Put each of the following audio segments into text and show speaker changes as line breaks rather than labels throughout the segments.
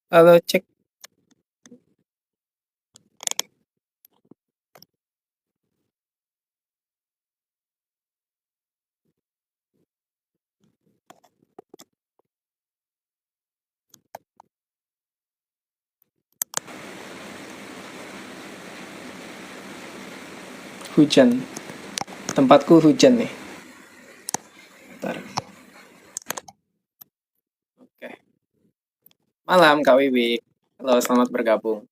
Halo, cek. Hujan. Tempatku hujan nih. Bentar. Oke. Malam, Kak Wiwi. Halo, selamat bergabung.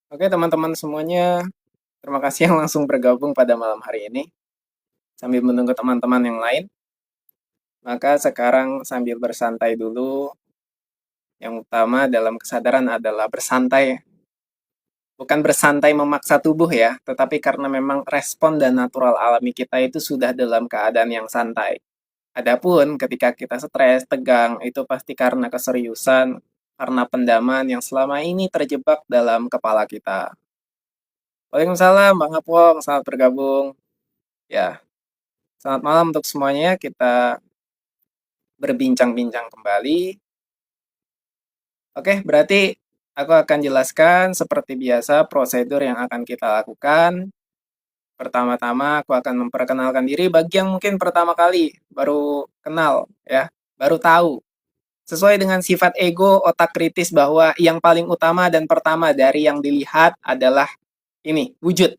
Oke, teman-teman semuanya. Terima kasih yang langsung bergabung pada malam hari ini. Sambil menunggu teman-teman yang lain, maka sekarang sambil bersantai dulu. Yang utama dalam kesadaran adalah bersantai. Bukan bersantai memaksa tubuh ya, tetapi karena memang respon dan natural alami kita itu sudah dalam keadaan yang santai. Adapun ketika kita stres, tegang, itu pasti karena keseriusan, karena pendaman yang selama ini terjebak dalam kepala kita. Waalaikumsalam, Bang Apong, selamat bergabung. Ya, selamat malam untuk semuanya. Kita berbincang-bincang kembali. Oke, berarti aku akan jelaskan seperti biasa prosedur yang akan kita lakukan. Pertama-tama aku akan memperkenalkan diri bagi yang mungkin pertama kali baru kenal ya, baru tahu. Sesuai dengan sifat ego, otak kritis bahwa yang paling utama dan pertama dari yang dilihat adalah ini, wujud.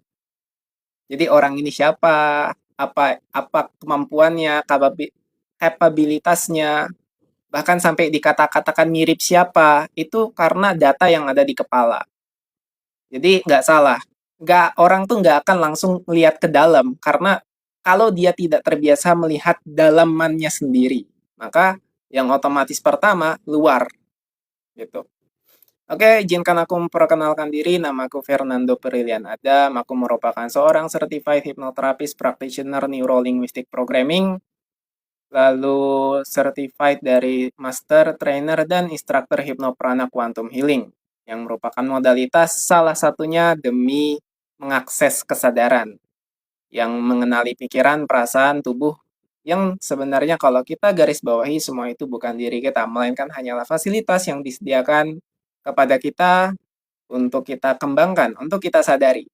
Jadi orang ini siapa, apa kemampuannya, kapabilitasnya, bahkan sampai dikata-katakan mirip siapa, itu karena data yang ada di kepala. Jadi nggak salah. Orang tuh nggak akan langsung melihat ke dalam, karena kalau dia tidak terbiasa melihat dalamannya sendiri, maka yang otomatis pertama, luar. Gitu. Oke, izinkan aku memperkenalkan diri. Nama aku Fernando Perilian Adam. Aku merupakan seorang certified hypnotherapist practitioner Neuro-Linguistic Programming, lalu certified dari master, trainer, dan instructor Hypnoprana Quantum Healing, yang merupakan modalitas salah satunya demi mengakses kesadaran, yang mengenali pikiran, perasaan, tubuh, yang sebenarnya kalau kita garis bawahi semua itu bukan diri kita, melainkan hanyalah fasilitas yang disediakan kepada kita untuk kita kembangkan, untuk kita sadari.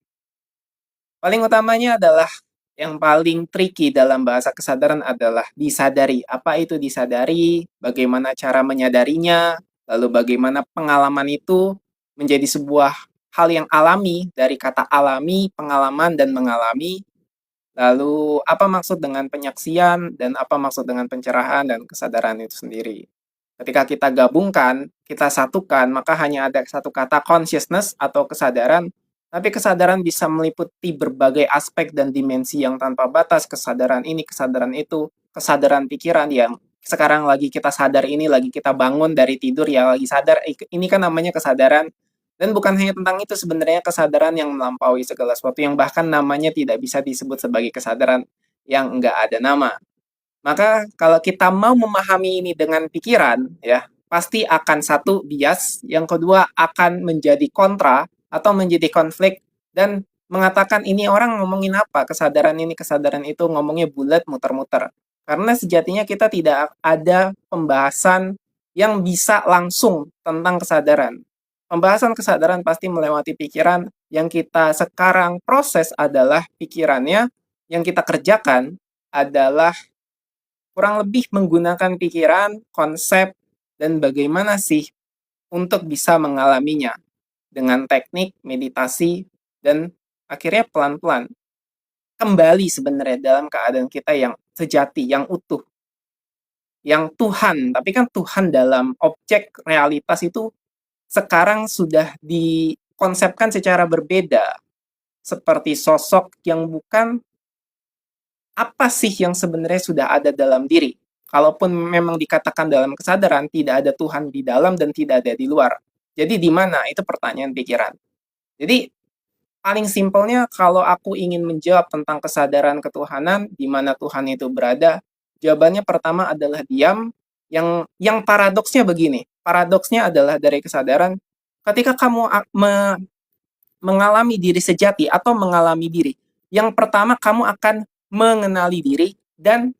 Paling utamanya adalah yang paling tricky dalam bahasa kesadaran adalah disadari. Apa itu disadari? Bagaimana cara menyadarinya? Lalu bagaimana pengalaman itu menjadi sebuah hal yang alami, dari kata alami, pengalaman, dan mengalami. Lalu apa maksud dengan penyaksian dan apa maksud dengan pencerahan dan kesadaran itu sendiri. Ketika kita gabungkan, kita satukan, maka hanya ada satu kata consciousness atau kesadaran, tapi kesadaran bisa meliputi berbagai aspek dan dimensi yang tanpa batas. Kesadaran ini, kesadaran itu, kesadaran pikiran yang sekarang lagi kita sadar ini, lagi kita bangun dari tidur ya lagi sadar, ini kan namanya kesadaran. Dan bukan hanya tentang itu, sebenarnya kesadaran yang melampaui segala sesuatu yang bahkan namanya tidak bisa disebut sebagai kesadaran yang enggak ada nama. Maka kalau kita mau memahami ini dengan pikiran, ya, pasti akan satu bias, yang kedua akan menjadi kontra atau menjadi konflik dan mengatakan ini orang ngomongin apa, kesadaran ini, kesadaran itu, ngomongnya bulat, muter-muter. Karena sejatinya kita tidak ada pembahasan yang bisa langsung tentang kesadaran. Pembahasan kesadaran pasti melewati pikiran, yang kita sekarang proses adalah pikirannya, yang kita kerjakan adalah kurang lebih menggunakan pikiran, konsep, dan bagaimana sih untuk bisa mengalaminya dengan teknik, meditasi, dan akhirnya pelan-pelan kembali sebenarnya dalam keadaan kita yang sejati, yang utuh, yang Tuhan. Tapi kan Tuhan dalam objek realitas itu sekarang sudah dikonsepkan secara berbeda, seperti sosok yang bukan apa sih yang sebenarnya sudah ada dalam diri. Kalaupun memang dikatakan dalam kesadaran, tidak ada Tuhan di dalam dan tidak ada di luar. Jadi di mana? Itu pertanyaan pikiran. Jadi paling simpelnya kalau aku ingin menjawab tentang kesadaran ketuhanan, di mana Tuhan itu berada, jawabannya pertama adalah diam. Yang paradoksnya begini, paradoksnya adalah dari kesadaran, ketika kamu mengalami diri sejati atau mengalami diri, yang pertama kamu akan mengenali diri dan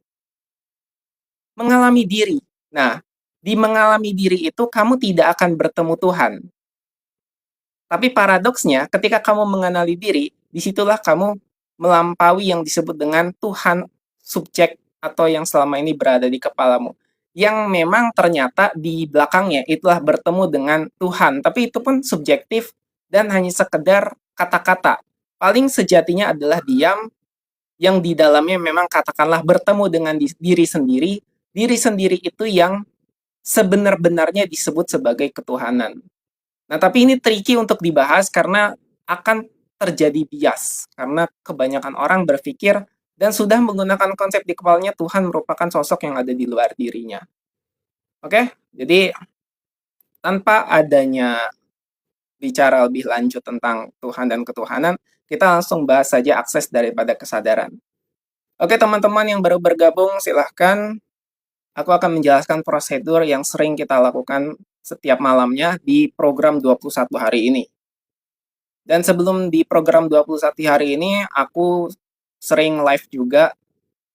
mengalami diri. Nah, di mengalami diri itu kamu tidak akan bertemu Tuhan. Tapi paradoksnya, ketika kamu mengenali diri, disitulah kamu melampaui yang disebut dengan Tuhan subjek atau yang selama ini berada di kepalamu. Yang memang ternyata di belakangnya itulah bertemu dengan Tuhan. Tapi itu pun subjektif dan hanya sekedar kata-kata. Paling sejatinya adalah diam, yang di dalamnya memang katakanlah bertemu dengan diri sendiri. Diri sendiri itu yang sebenar-benarnya disebut sebagai ketuhanan. Nah, tapi ini tricky untuk dibahas karena akan terjadi bias. Karena kebanyakan orang berpikir dan sudah menggunakan konsep di kepalanya Tuhan merupakan sosok yang ada di luar dirinya. Oke? Jadi tanpa adanya bicara lebih lanjut tentang Tuhan dan ketuhanan, kita langsung bahas saja akses daripada kesadaran. Oke, teman-teman yang baru bergabung, silahkan. Aku akan menjelaskan prosedur yang sering kita lakukan setiap malamnya di program 21 hari ini. Dan sebelum di program 21 hari ini, aku sering live juga.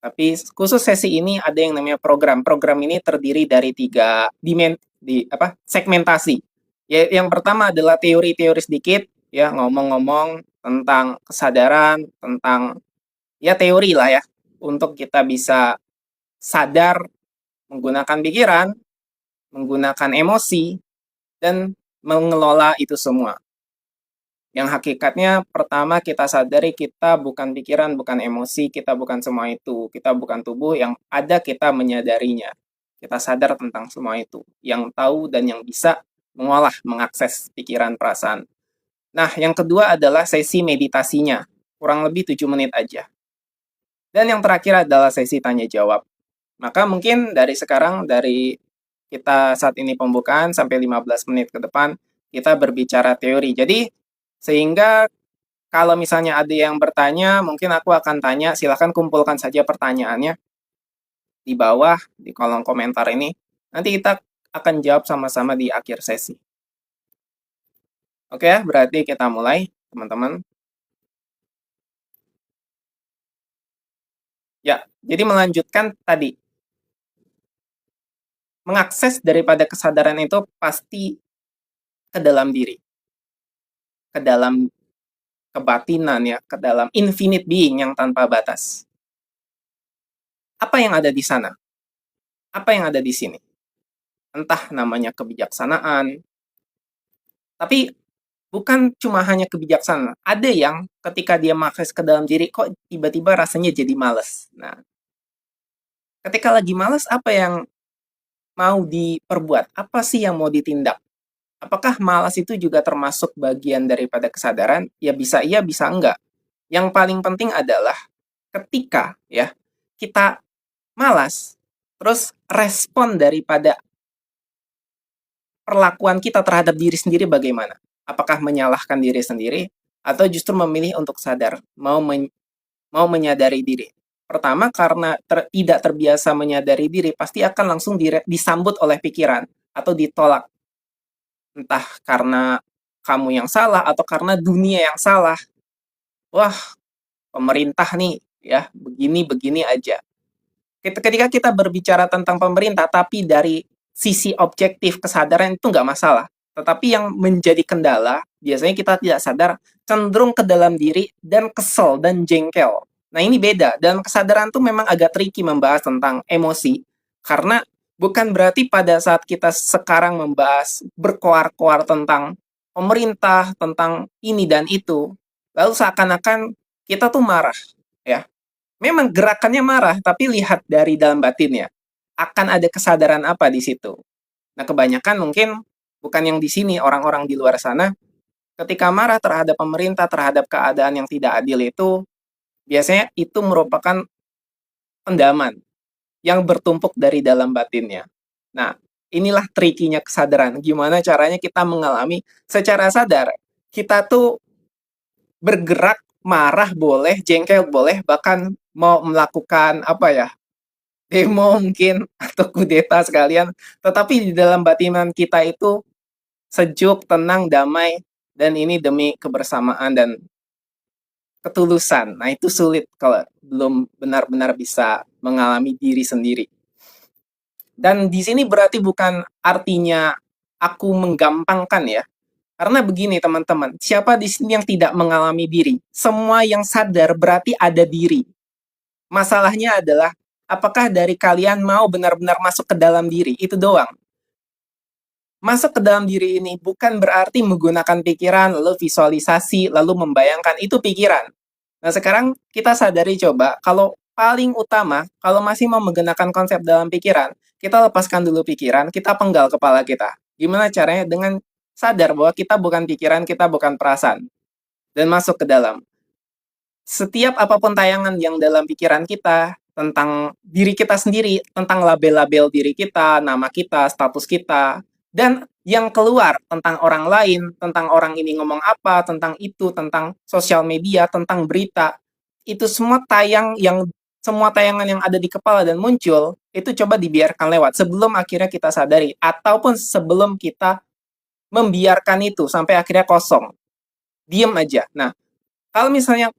Tapi khusus sesi ini ada yang namanya program. Program ini terdiri dari 3 segmentasi. Ya, yang pertama adalah teori-teori sedikit, ya, ngomong-ngomong tentang kesadaran, tentang ya teori lah ya, untuk kita bisa sadar menggunakan pikiran, menggunakan emosi, dan mengelola itu semua. Yang hakikatnya pertama kita sadari kita bukan pikiran, bukan emosi, kita bukan semua itu. Kita bukan tubuh, yang ada kita menyadarinya. Kita sadar tentang semua itu. Yang tahu dan yang bisa mengolah, mengakses pikiran, perasaan. Nah, yang kedua adalah sesi meditasinya. Kurang lebih 7 menit aja. Dan yang terakhir adalah sesi tanya jawab. Maka mungkin dari sekarang, dari kita saat ini pembukaan sampai 15 menit ke depan, kita berbicara teori. Jadi, sehingga kalau misalnya ada yang bertanya, mungkin aku akan tanya, silahkan kumpulkan saja pertanyaannya di bawah, di kolom komentar ini. Nanti kita akan jawab sama-sama di akhir sesi. Oke, berarti kita mulai, teman-teman. Ya, jadi melanjutkan tadi. Mengakses daripada kesadaran itu pasti ke dalam diri. Ke dalam kebatinan ya, ke dalam infinite being yang tanpa batas. Apa yang ada di sana? Apa yang ada di sini? Entah namanya kebijaksanaan, tapi bukan cuma hanya kebijaksanaan. Ada yang ketika dia mengakses ke dalam diri, kok tiba-tiba rasanya jadi males. Nah, ketika lagi males, apa yang mau diperbuat? Apa sih yang mau ditindak? Apakah malas itu juga termasuk bagian daripada kesadaran? Ya bisa iya, bisa enggak. Yang paling penting adalah ketika ya kita malas, terus respon daripada perlakuan kita terhadap diri sendiri bagaimana? Apakah menyalahkan diri sendiri atau justru memilih untuk sadar, mau menyadari diri? Pertama, karena tidak terbiasa menyadari diri, pasti akan langsung disambut oleh pikiran atau ditolak. Entah karena kamu yang salah atau karena dunia yang salah. Wah, pemerintah nih ya, begini-begini aja. Ketika kita berbicara tentang pemerintah, tapi dari sisi objektif kesadaran itu nggak masalah. Tetapi yang menjadi kendala, biasanya kita tidak sadar, cenderung ke dalam diri dan kesel dan jengkel. Nah ini beda, dan kesadaran tuh memang agak tricky membahas tentang emosi, karena bukan berarti pada saat kita sekarang membahas berkoar-koar tentang pemerintah, tentang ini dan itu, lalu seakan-akan kita tuh marah, ya. Memang gerakannya marah, tapi lihat dari dalam batinnya. Akan ada kesadaran apa di situ? Nah, kebanyakan mungkin bukan yang di sini, orang-orang di luar sana, ketika marah terhadap pemerintah, terhadap keadaan yang tidak adil itu, biasanya itu merupakan pendaman yang bertumpuk dari dalam batinnya. Nah, inilah trikinya kesadaran. Gimana caranya kita mengalami secara sadar. Kita tuh bergerak, marah boleh, jengkel boleh, bahkan mau melakukan apa ya, demo mungkin atau kudeta sekalian, tetapi di dalam batinan kita itu sejuk, tenang, damai, dan ini demi kebersamaan dan ketulusan. Nah, itu sulit kalau belum benar-benar bisa mengalami diri sendiri. Dan di sini berarti bukan artinya aku menggampangkan ya. Karena begini teman-teman, siapa di sini yang tidak mengalami diri? Semua yang sadar berarti ada diri. Masalahnya adalah apakah dari kalian mau benar-benar masuk ke dalam diri? Itu doang. Masuk ke dalam diri ini bukan berarti menggunakan pikiran, lalu visualisasi, lalu membayangkan. Itu pikiran. Nah, sekarang kita sadari coba, kalau paling utama, kalau masih mau menggunakan konsep dalam pikiran, kita lepaskan dulu pikiran, kita penggal kepala kita. Gimana caranya? Dengan sadar bahwa kita bukan pikiran, kita bukan perasaan. Dan masuk ke dalam. Setiap apapun tayangan yang dalam pikiran kita, tentang diri kita sendiri, tentang label-label diri kita, nama kita, status kita, dan yang keluar tentang orang lain, tentang orang ini ngomong apa, tentang itu, tentang sosial media, tentang berita, itu semua tayangan yang ada di kepala dan muncul, itu coba dibiarkan lewat sebelum akhirnya kita sadari, ataupun sebelum kita membiarkan itu sampai akhirnya kosong. Diem aja. Nah, kalau misalnya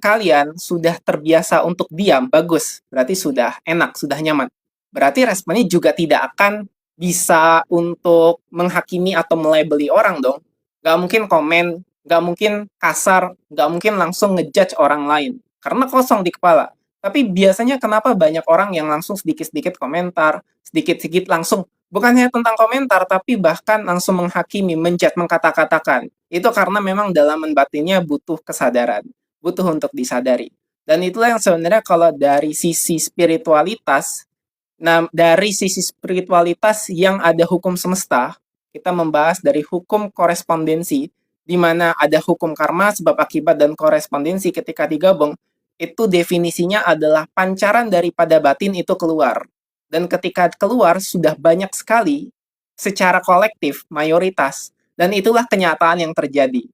kalian sudah terbiasa untuk diam, bagus. Berarti sudah enak, sudah nyaman. Berarti responnya juga tidak akan bisa untuk menghakimi atau melabeli orang dong. Nggak mungkin komen, nggak mungkin kasar, nggak mungkin langsung ngejudge orang lain. Karena kosong di kepala. Tapi biasanya kenapa banyak orang yang langsung sedikit-sedikit komentar, sedikit-sedikit langsung, bukan hanya tentang komentar, tapi bahkan langsung menghakimi, menjudge, mengkata-katakan. Itu karena memang dalam batinnya butuh kesadaran, butuh untuk disadari. Dan itulah yang sebenarnya kalau dari sisi spiritualitas, nah dari sisi spiritualitas yang ada hukum semesta, kita membahas dari hukum korespondensi, di mana ada hukum karma, sebab akibat, dan korespondensi ketika digabung, itu definisinya adalah pancaran daripada batin itu keluar. Dan ketika keluar, sudah banyak sekali secara kolektif, mayoritas, dan itulah kenyataan yang terjadi.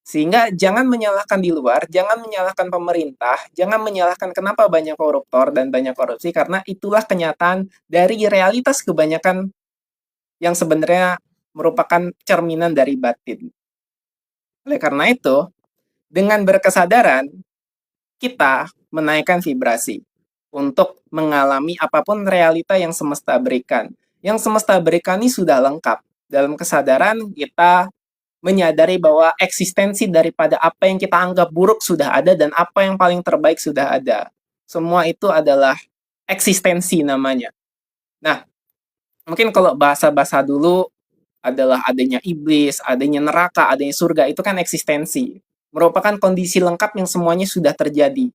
Sehingga jangan menyalahkan di luar, jangan menyalahkan pemerintah, jangan menyalahkan kenapa banyak koruptor dan banyak korupsi, karena itulah kenyataan dari realitas kebanyakan yang sebenarnya merupakan cerminan dari batin. Oleh karena itu, dengan berkesadaran, kita menaikkan vibrasi untuk mengalami apapun realita yang semesta berikan. Yang semesta berikan ini sudah lengkap. Dalam kesadaran, kita menyadari bahwa eksistensi daripada apa yang kita anggap buruk sudah ada dan apa yang paling terbaik sudah ada. Semua itu adalah eksistensi namanya. Nah, mungkin kalau bahasa-bahasa dulu adalah adanya iblis, adanya neraka, adanya surga, itu kan eksistensi. Merupakan kondisi lengkap yang semuanya sudah terjadi.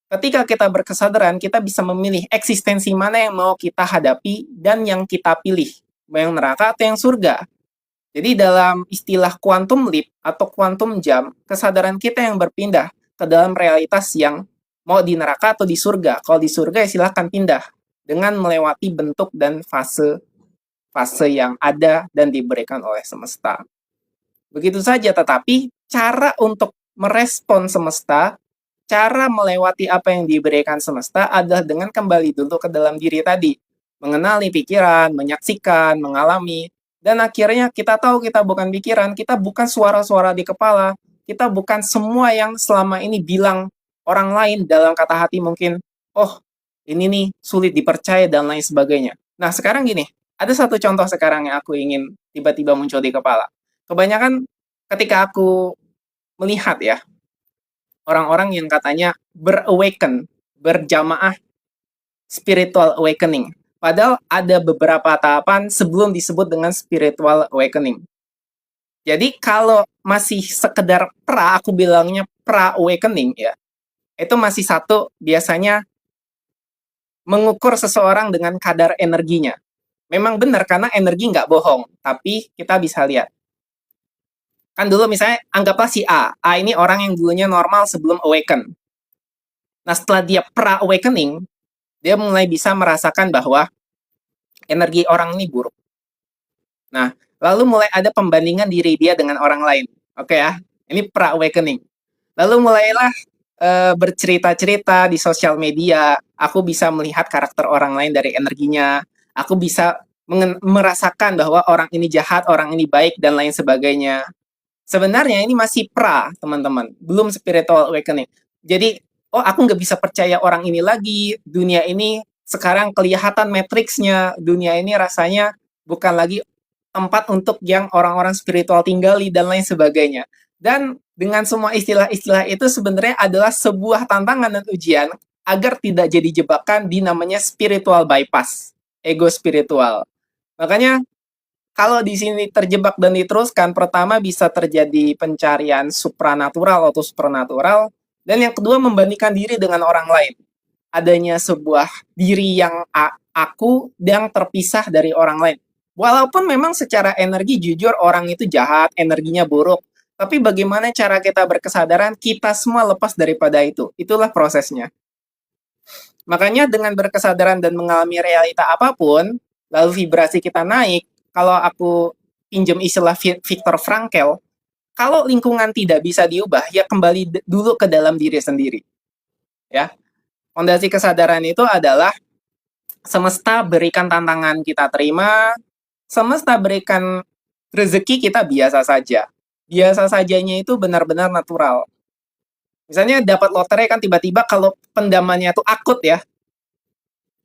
Ketika kita berkesadaran, kita bisa memilih eksistensi mana yang mau kita hadapi dan yang kita pilih. Mau yang neraka atau yang surga. Jadi dalam istilah quantum leap atau quantum jump, kesadaran kita yang berpindah ke dalam realitas yang mau di neraka atau di surga. Kalau di surga ya silahkan pindah dengan melewati bentuk dan fase yang ada dan diberikan oleh semesta. Begitu saja, tetapi cara untuk merespon semesta, cara melewati apa yang diberikan semesta adalah dengan kembali dulu ke dalam diri tadi. Mengenali pikiran, menyaksikan, mengalami, dan akhirnya kita tahu kita bukan pikiran, kita bukan suara-suara di kepala, kita bukan semua yang selama ini bilang orang lain dalam kata hati mungkin, oh ini nih sulit dipercaya dan lain sebagainya. Nah sekarang gini, ada satu contoh sekarang yang aku ingin tiba-tiba muncul di kepala. Kebanyakan ketika aku melihat ya, orang-orang yang katanya berawaken, berjamaah spiritual awakening. Padahal ada beberapa tahapan sebelum disebut dengan spiritual awakening. Jadi kalau masih sekedar aku bilangnya pra-awakening ya, itu masih satu biasanya mengukur seseorang dengan kadar energinya. Memang benar karena energi nggak bohong, tapi kita bisa lihat. Kan dulu misalnya anggaplah si A. A ini orang yang dulunya normal sebelum awaken. Nah setelah dia pra-awakening, dia mulai bisa merasakan bahwa energi orang ini buruk. Nah, lalu mulai ada pembandingan diri dia dengan orang lain. Oke ya, ini pra-awakening. Lalu mulailah bercerita-cerita di sosial media. Aku bisa melihat karakter orang lain dari energinya. Aku bisa merasakan bahwa orang ini jahat, orang ini baik, dan lain sebagainya. Sebenarnya ini masih teman-teman, belum spiritual awakening. Jadi, oh aku nggak bisa percaya orang ini lagi, dunia ini sekarang kelihatan matriksnya, dunia ini rasanya bukan lagi tempat untuk yang orang-orang spiritual tinggali dan lain sebagainya. Dan dengan semua istilah-istilah itu sebenarnya adalah sebuah tantangan dan ujian agar tidak jadi jebakan di namanya spiritual bypass, ego spiritual. Makanya kalau di sini terjebak dan diteruskan, pertama bisa terjadi pencarian supranatural atau supernatural, dan yang kedua membandingkan diri dengan orang lain. Adanya sebuah diri yang aku yang terpisah dari orang lain. Walaupun memang secara energi jujur orang itu jahat, energinya buruk, tapi bagaimana cara kita berkesadaran kita semua lepas daripada itu. Itulah prosesnya. Makanya dengan berkesadaran dan mengalami realita apapun, lalu vibrasi kita naik, kalau aku pinjam istilah Viktor Frankl, kalau lingkungan tidak bisa diubah, ya kembali dulu ke dalam diri sendiri. Ya, fondasi kesadaran itu adalah semesta berikan tantangan kita terima, semesta berikan rezeki kita biasa saja. Biasa sajanya itu benar-benar natural. Misalnya dapat lotre kan tiba-tiba kalau pendamannya itu akut ya,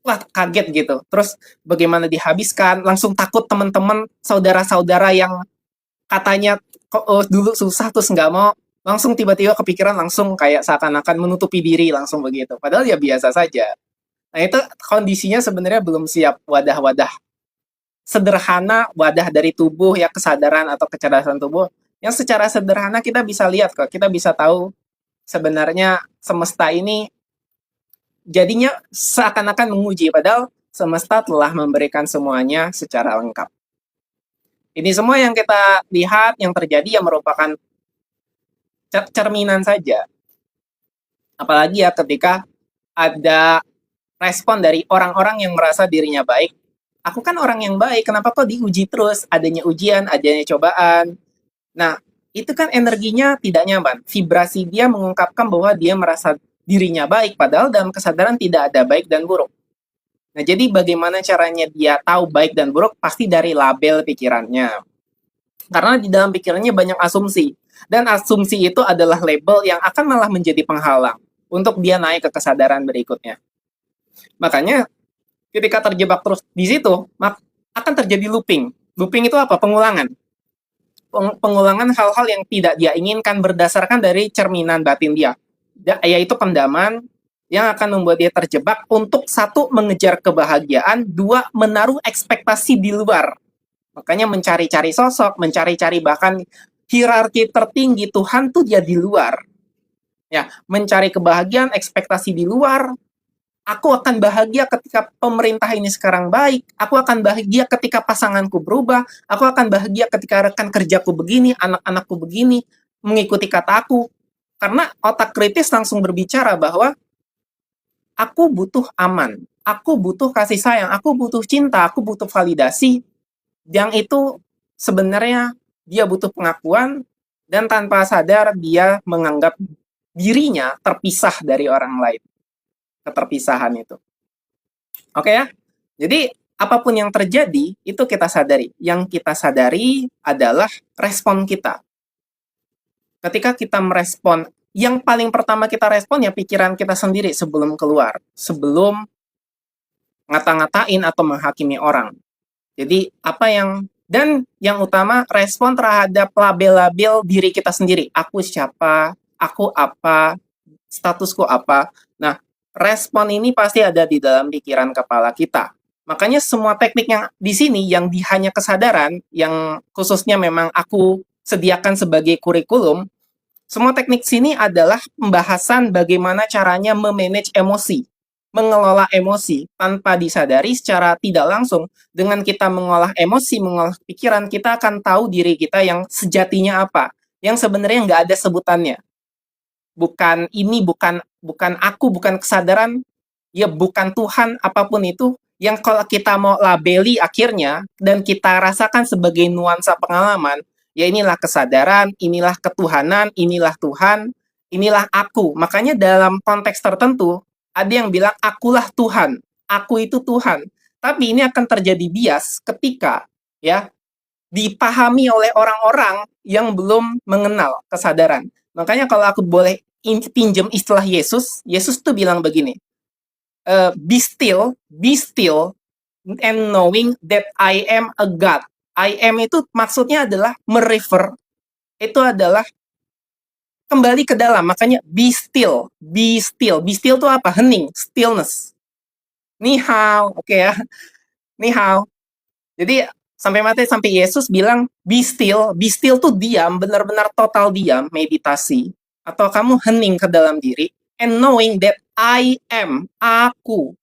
wah kaget gitu. Terus bagaimana dihabiskan, langsung takut teman-teman, saudara-saudara yang katanya kok dulu susah terus nggak mau, langsung tiba-tiba kepikiran langsung kayak seakan-akan menutupi diri langsung begitu. Padahal ya biasa saja. Nah itu kondisinya sebenarnya belum siap wadah-wadah sederhana, wadah dari tubuh ya kesadaran atau kecerdasan tubuh yang secara sederhana kita bisa lihat kok, kita bisa tahu sebenarnya semesta ini jadinya seakan-akan menguji, padahal semesta telah memberikan semuanya secara lengkap. Ini semua yang kita lihat, yang terjadi yang merupakan cerminan saja. Apalagi ya ketika ada respon dari orang-orang yang merasa dirinya baik. Aku kan orang yang baik, kenapa kok diuji terus? Adanya ujian, adanya cobaan. Nah, itu kan energinya tidak nyaman. Vibrasi dia mengungkapkan bahwa dia merasa dirinya baik, padahal dalam kesadaran tidak ada baik dan buruk. Nah, jadi bagaimana caranya dia tahu baik dan buruk? Pasti dari label pikirannya. Karena di dalam pikirannya banyak asumsi. Dan asumsi itu adalah label yang akan malah menjadi penghalang untuk dia naik ke kesadaran berikutnya. Makanya ketika terjebak terus di situ, akan terjadi looping. Looping itu apa? Pengulangan. Pengulangan hal-hal yang tidak dia inginkan berdasarkan dari cerminan batin dia, yaitu pendaman yang akan membuat dia terjebak untuk satu, mengejar kebahagiaan, dua, menaruh ekspektasi di luar. Makanya mencari-cari sosok, mencari-cari bahkan hierarki tertinggi Tuhan tuh dia di luar. Ya, mencari kebahagiaan, ekspektasi di luar. Aku akan bahagia ketika pemerintah ini sekarang baik. Aku akan bahagia ketika pasanganku berubah. Aku akan bahagia ketika rekan kerjaku begini, anak-anakku begini, mengikuti kataku. Karena otak kritis langsung berbicara bahwa aku butuh aman, aku butuh kasih sayang, aku butuh cinta, aku butuh validasi. Yang itu sebenarnya dia butuh pengakuan dan tanpa sadar dia menganggap dirinya terpisah dari orang lain. Keterpisahan itu. Oke ya? Jadi apapun yang terjadi itu kita sadari. Yang kita sadari adalah respon kita. Ketika kita merespon, yang paling pertama kita respon ya pikiran kita sendiri sebelum keluar, sebelum ngata-ngatain atau menghakimi orang. Jadi apa yang dan yang utama respon terhadap label-label diri kita sendiri. Aku siapa? Aku apa? Statusku apa? Nah, respon ini pasti ada di dalam pikiran kepala kita. Makanya semua teknik yang di sini yang hanya kesadaran, yang khususnya memang aku sediakan sebagai kurikulum, semua teknik sini adalah pembahasan bagaimana caranya memanage emosi, mengelola emosi tanpa disadari secara tidak langsung. Dengan kita mengolah emosi, mengolah pikiran, kita akan tahu diri kita yang sejatinya apa, yang sebenarnya nggak ada sebutannya. Bukan ini, bukan aku, bukan kesadaran, ya bukan Tuhan, apapun itu, yang kalau kita mau labeli akhirnya, dan kita rasakan sebagai nuansa pengalaman, ya inilah kesadaran, inilah ketuhanan, inilah Tuhan, inilah aku. Makanya dalam konteks tertentu, ada yang bilang, akulah Tuhan, aku itu Tuhan. Tapi ini akan terjadi bias ketika, ya, dipahami oleh orang-orang yang belum mengenal kesadaran. Makanya kalau aku boleh pinjam istilah Yesus, Yesus tuh bilang begini, be still, and knowing that I am a God. I am itu maksudnya adalah merefer, itu adalah kembali ke dalam, makanya be still, be still. Be still itu apa? Hening, stillness. Ni hao, oke ya. Ni hao. Jadi sampai Yesus bilang be still tuh diam, benar-benar total diam, meditasi. Atau kamu hening ke dalam diri, and knowing that I am, aku,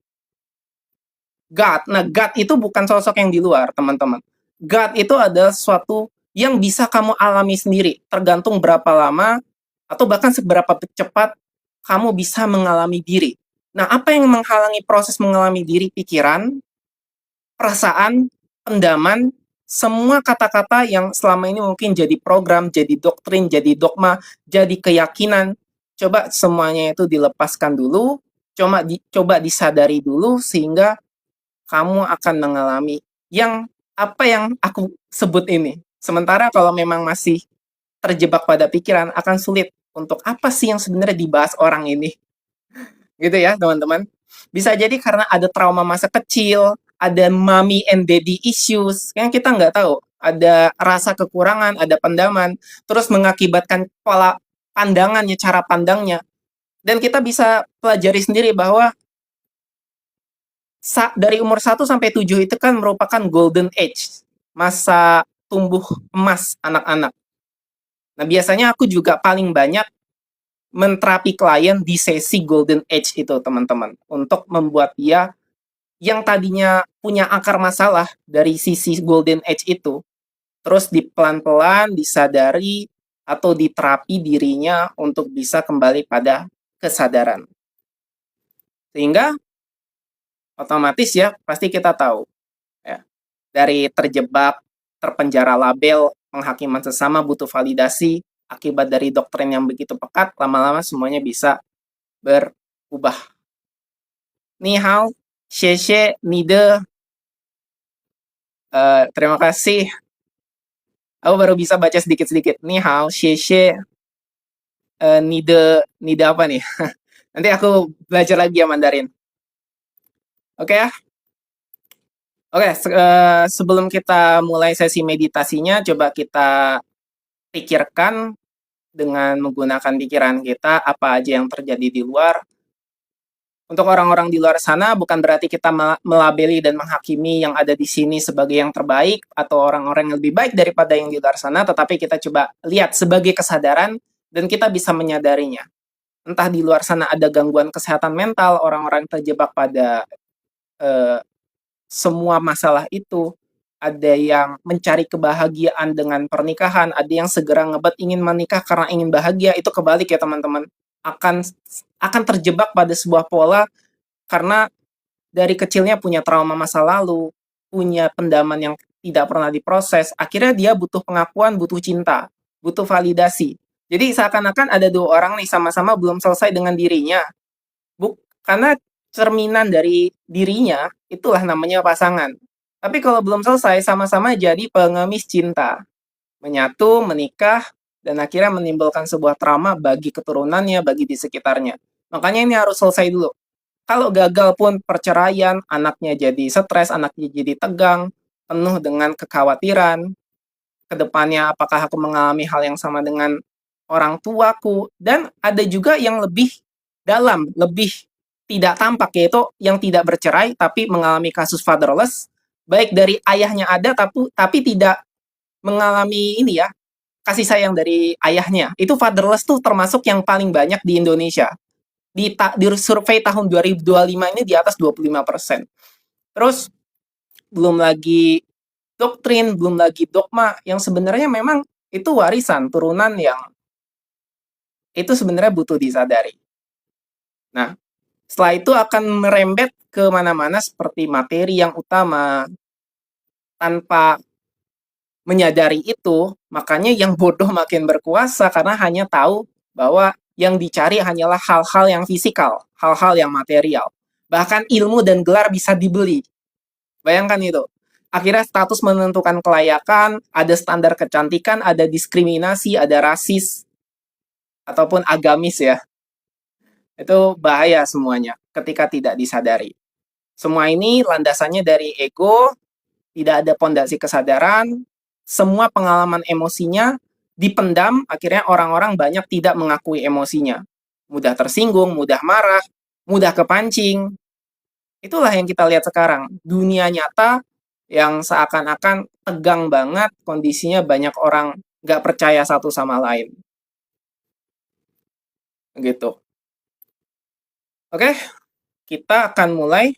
God. Nah, God itu bukan sosok yang di luar, teman-teman. God itu adalah sesuatu yang bisa kamu alami sendiri, tergantung berapa lama atau bahkan seberapa cepat kamu bisa mengalami diri. Nah, apa yang menghalangi proses mengalami diri? Pikiran, perasaan, pendaman, semua kata-kata yang selama ini mungkin jadi program, jadi doktrin, jadi dogma, jadi keyakinan. Coba semuanya itu dilepaskan dulu, coba disadari dulu sehingga kamu akan mengalami yang apa yang aku sebut ini. Sementara kalau memang masih terjebak pada pikiran, akan sulit untuk apa sih yang sebenarnya dibahas orang ini. Gitu ya, teman-teman. Bisa jadi karena ada trauma masa kecil, ada mommy and daddy issues, yang kita nggak tahu. Ada rasa kekurangan, ada pendaman, terus mengakibatkan pola pandangannya, cara pandangnya. Dan kita bisa pelajari sendiri bahwa dari umur 1 sampai 7 itu kan merupakan golden age, masa tumbuh emas anak-anak. Nah, biasanya aku juga paling banyak menterapi klien di sesi golden age itu, teman-teman, untuk membuat dia yang tadinya punya akar masalah dari sisi golden age itu, terus pelan-pelan disadari atau diterapi dirinya untuk bisa kembali pada kesadaran. Sehingga otomatis ya, pasti kita tahu ya, dari terjebak, terpenjara label, penghakiman sesama, butuh validasi, akibat dari doktrin yang begitu pekat, lama-lama semuanya bisa berubah. Ni hao, xie nide, terima kasih. Aku baru bisa baca sedikit-sedikit. Ni hao, xie nide apa nih? Nanti aku belajar lagi ya Mandarin. Oke ya. Oke, sebelum kita mulai sesi meditasinya, coba kita pikirkan dengan menggunakan pikiran kita apa aja yang terjadi di luar. Untuk orang-orang di luar sana, bukan berarti kita melabeli dan menghakimi yang ada di sini sebagai yang terbaik atau orang-orang yang lebih baik daripada yang di luar sana, tetapi kita coba lihat sebagai kesadaran dan kita bisa menyadarinya. Entah di luar sana ada gangguan kesehatan mental, orang-orang terjebak pada semua masalah itu, ada yang mencari kebahagiaan dengan pernikahan, ada yang segera ngebet ingin menikah karena ingin bahagia, itu kebalik ya teman-teman. Akan terjebak pada sebuah pola karena dari kecilnya punya trauma masa lalu, punya pendaman yang tidak pernah diproses, akhirnya dia butuh pengakuan, butuh cinta, butuh validasi. Jadi seakan-akan ada dua orang nih sama-sama belum selesai dengan dirinya. Karena cerminan dari dirinya, itulah namanya pasangan. Tapi kalau belum selesai, sama-sama jadi pengemis cinta. Menyatu, menikah, dan akhirnya menimbulkan sebuah trauma bagi keturunannya, bagi di sekitarnya. Makanya ini harus selesai dulu. Kalau gagal pun perceraian, anaknya jadi stres, anaknya jadi tegang, penuh dengan kekhawatiran, kedepannya apakah aku mengalami hal yang sama dengan orang tuaku, dan ada juga yang lebih dalam, lebih tidak tampak, yaitu yang tidak bercerai tapi mengalami kasus fatherless, baik dari ayahnya ada tapi tidak mengalami ini ya, kasih sayang dari ayahnya. Itu fatherless tuh termasuk yang paling banyak di Indonesia. Di survei tahun 2025 ini di atas 25%. Terus belum lagi doktrin, belum lagi dogma yang sebenarnya memang itu warisan turunan yang itu sebenarnya butuh disadari. Nah, setelah itu akan merembet ke mana-mana seperti materi yang utama. Tanpa menyadari itu, makanya yang bodoh makin berkuasa karena hanya tahu bahwa yang dicari hanyalah hal-hal yang fisikal, hal-hal yang material. Bahkan ilmu dan gelar bisa dibeli. Bayangkan itu. Akhirnya status menentukan kelayakan, ada standar kecantikan, ada diskriminasi, ada rasis, ataupun agamis ya. Itu bahaya semuanya ketika tidak disadari. Semua ini landasannya dari ego, tidak ada pondasi kesadaran, semua pengalaman emosinya dipendam, akhirnya orang-orang banyak tidak mengakui emosinya. Mudah tersinggung, mudah marah, mudah kepancing. Itulah yang kita lihat sekarang. Dunia nyata yang seakan-akan tegang banget, kondisinya banyak orang nggak percaya satu sama lain. Gitu. Oke, kita akan mulai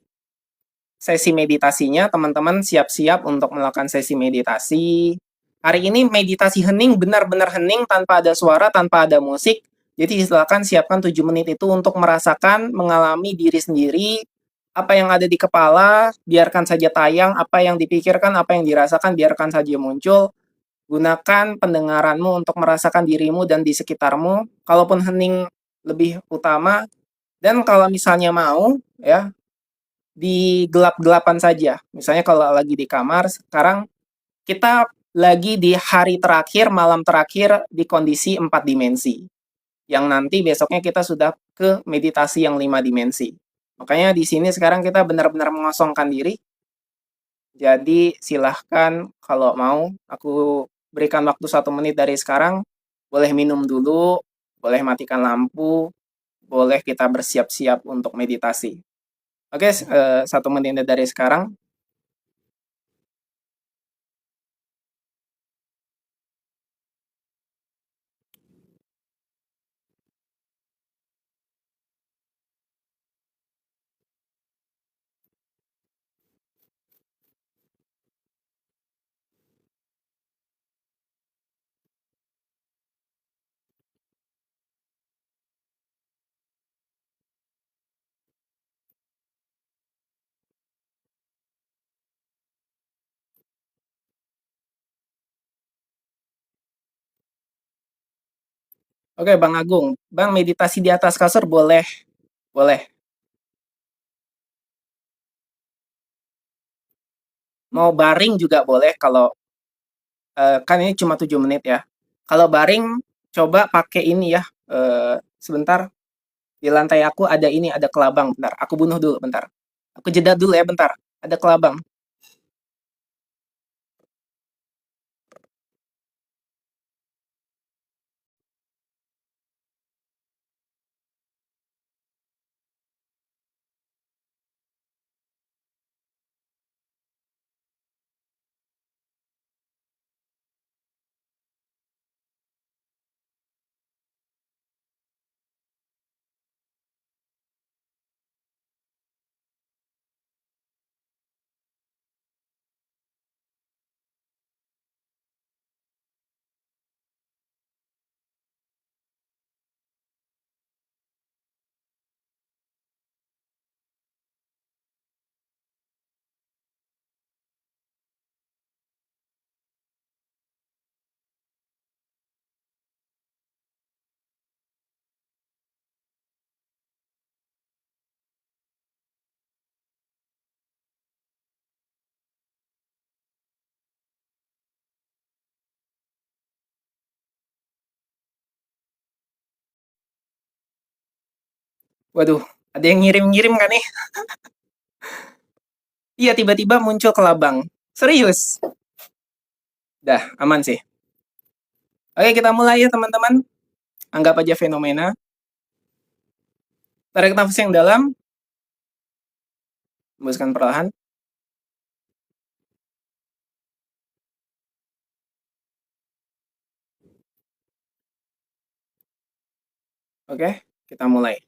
sesi meditasinya. Teman-teman siap-siap untuk melakukan sesi meditasi. Hari ini meditasi hening, benar-benar hening, tanpa ada suara, tanpa ada musik. Jadi silakan siapkan 7 menit itu untuk merasakan, mengalami diri sendiri, apa yang ada di kepala, biarkan saja tayang, apa yang dipikirkan, apa yang dirasakan, biarkan saja muncul. Gunakan pendengaranmu untuk merasakan dirimu dan di sekitarmu. Kalaupun hening lebih utama, dan kalau misalnya mau, ya, di gelap-gelapan saja. Misalnya kalau lagi di kamar, sekarang kita lagi di hari terakhir, malam terakhir di kondisi 4 dimensi. Yang nanti besoknya kita sudah ke meditasi yang 5 dimensi. Makanya di sini sekarang kita benar-benar mengosongkan diri. Jadi silahkan kalau mau, aku berikan waktu 1 menit dari sekarang. Boleh minum dulu, boleh matikan lampu, boleh kita bersiap-siap untuk meditasi. Oke, 1 menit dari sekarang. Oke, Bang Agung. Bang, meditasi di atas kasur boleh? Boleh. Mau baring juga boleh kalau kan ini cuma 7 menit ya. Kalau baring, coba pakai ini ya. Sebentar, di lantai aku ada ini, ada kelabang. Bentar, aku bunuh dulu, bentar. Aku jeda dulu ya, bentar. Ada kelabang. Waduh, ada yang ngirim-ngirim kan nih? Iya, tiba-tiba muncul kelabang. Serius? Dah, aman sih. Oke, kita mulai ya teman-teman. Anggap aja fenomena. Tarik nafas yang dalam, hembuskan perlahan. Oke, kita mulai.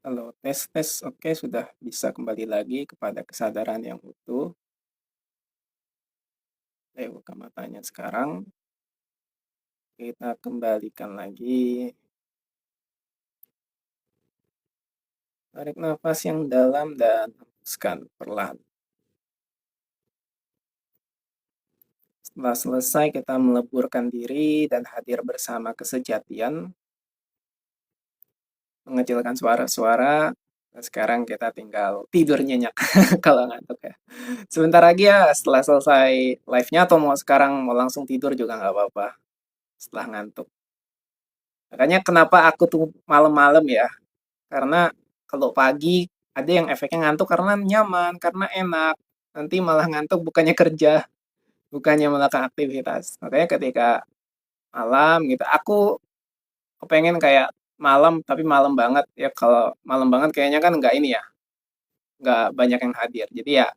Kalau tes-tes oke, sudah bisa kembali lagi kepada kesadaran yang utuh. Saya buka matanya sekarang. Kita kembalikan lagi. Tarik nafas yang dalam dan hembuskan perlahan. Setelah selesai, kita meleburkan diri dan hadir bersama kesejatian, mengecilkan suara-suara. Dan sekarang kita tinggal tidur nyenyak kalau ngantuk ya. Sebentar lagi ya, setelah selesai live-nya atau mau sekarang mau langsung tidur juga nggak apa-apa setelah ngantuk. Makanya kenapa aku tuh malam-malam ya, karena kalau pagi ada yang efeknya ngantuk karena nyaman, karena enak. Nanti malah ngantuk bukannya kerja, bukannya melakukan aktivitas. Makanya ketika malam gitu, aku kepengen kayak malam tapi malam banget ya. Kalau malam banget kayaknya kan nggak ini ya, nggak banyak yang hadir. Jadi ya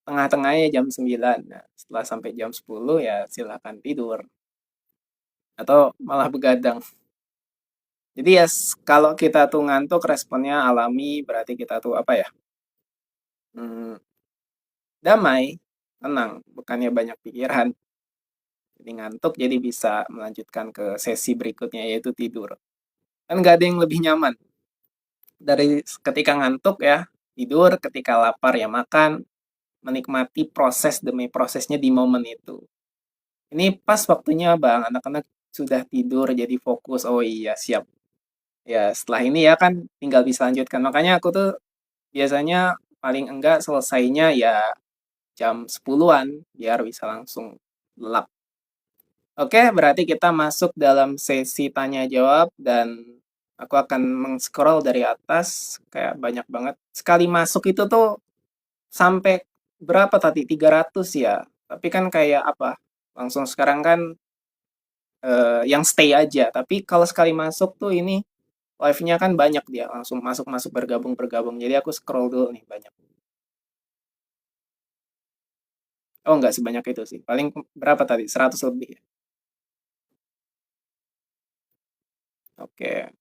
tengah-tengahnya jam 9. Nah, setelah sampai jam 10 ya silakan tidur atau malah begadang. Jadi ya kalau kita tuh ngantuk responnya alami, berarti kita tuh apa ya? Hmm, damai, tenang, bukannya banyak pikiran. Jadi ngantuk jadi bisa melanjutkan ke sesi berikutnya yaitu tidur. Kan nggak ada yang lebih nyaman dari ketika ngantuk ya, tidur, ketika lapar ya makan, menikmati proses demi prosesnya di momen itu. Ini pas waktunya Bang, anak-anak sudah tidur jadi fokus. Oh iya, siap. Ya, setelah ini ya kan tinggal bisa lanjutkan. Makanya aku tuh biasanya paling enggak selesainya ya jam 10-an biar bisa langsung lelap. Oke, berarti kita masuk dalam sesi tanya jawab dan aku akan scroll dari atas kayak banyak banget. Sekali masuk itu tuh sampai berapa tadi? 300 ya. Tapi kan kayak apa? Langsung sekarang kan yang stay aja. Tapi kalau sekali masuk tuh ini live-nya kan banyak dia. Langsung masuk-masuk bergabung-bergabung. Jadi aku scroll dulu nih banyak. Oh, nggak sebanyak itu sih. Paling berapa tadi? 100 lebih ya. Oke.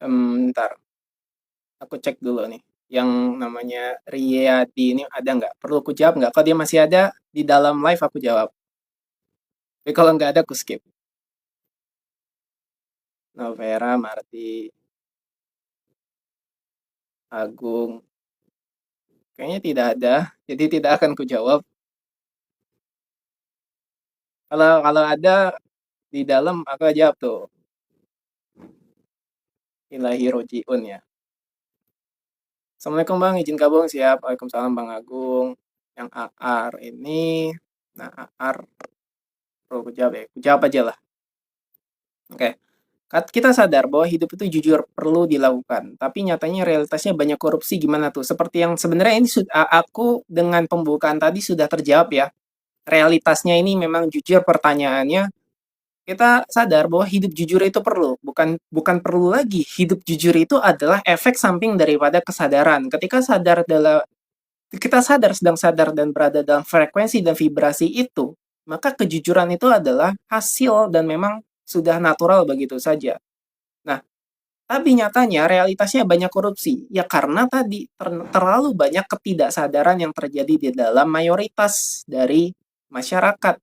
Ntar. Aku cek dulu nih. Yang namanya Riyadi ini ada nggak? Perlu aku jawab nggak? Kalau dia masih ada, di dalam live aku jawab. Tapi kalau nggak ada, aku skip. Novera, Marti, Agung. Kayaknya tidak ada, jadi tidak akan ku jawab. Kalau kalau ada di dalam, aku jawab tuh. Ilahi rojiun ya. Assalamualaikum Bang, izin gabung siap. Waalaikumsalam Bang Agung. Yang AR ini, nah AR, perlu ku jawab ya. Ku jawab aja lah. Oke. Kita sadar bahwa hidup itu jujur perlu dilakukan, tapi nyatanya realitasnya banyak korupsi gimana tuh? Seperti yang sebenarnya ini aku dengan pembukaan tadi sudah terjawab ya. Realitasnya ini memang jujur pertanyaannya. Kita sadar bahwa hidup jujur itu perlu, bukan bukan perlu lagi. Hidup jujur itu adalah efek samping daripada kesadaran. Ketika sadar adalah kita sadar sedang sadar dan berada dalam frekuensi dan vibrasi itu, maka kejujuran itu adalah hasil dan memang sudah natural begitu saja. Nah, tapi nyatanya realitasnya banyak korupsi. Ya karena tadi terlalu banyak ketidaksadaran yang terjadi di dalam mayoritas dari masyarakat.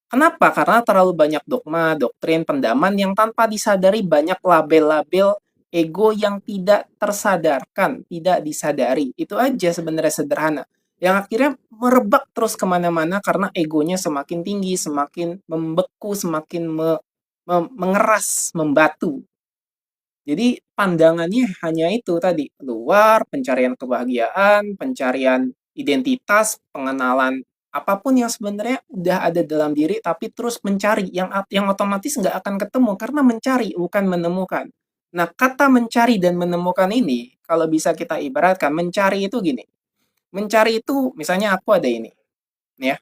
Kenapa? Karena terlalu banyak dogma, doktrin, pendaman yang tanpa disadari banyak label-label ego yang tidak tersadarkan, tidak disadari. Itu aja sebenarnya sederhana. Yang akhirnya merebak terus kemana-mana karena egonya semakin tinggi, semakin membeku, semakin mengeras, membatu. Jadi pandangannya hanya itu tadi, luar, pencarian kebahagiaan, pencarian identitas, pengenalan apapun yang sebenarnya udah ada dalam diri tapi terus mencari yang otomatis nggak akan ketemu karena mencari bukan menemukan. Nah, kata mencari dan menemukan ini kalau bisa kita ibaratkan mencari itu gini. Mencari itu misalnya aku ada ini, ya.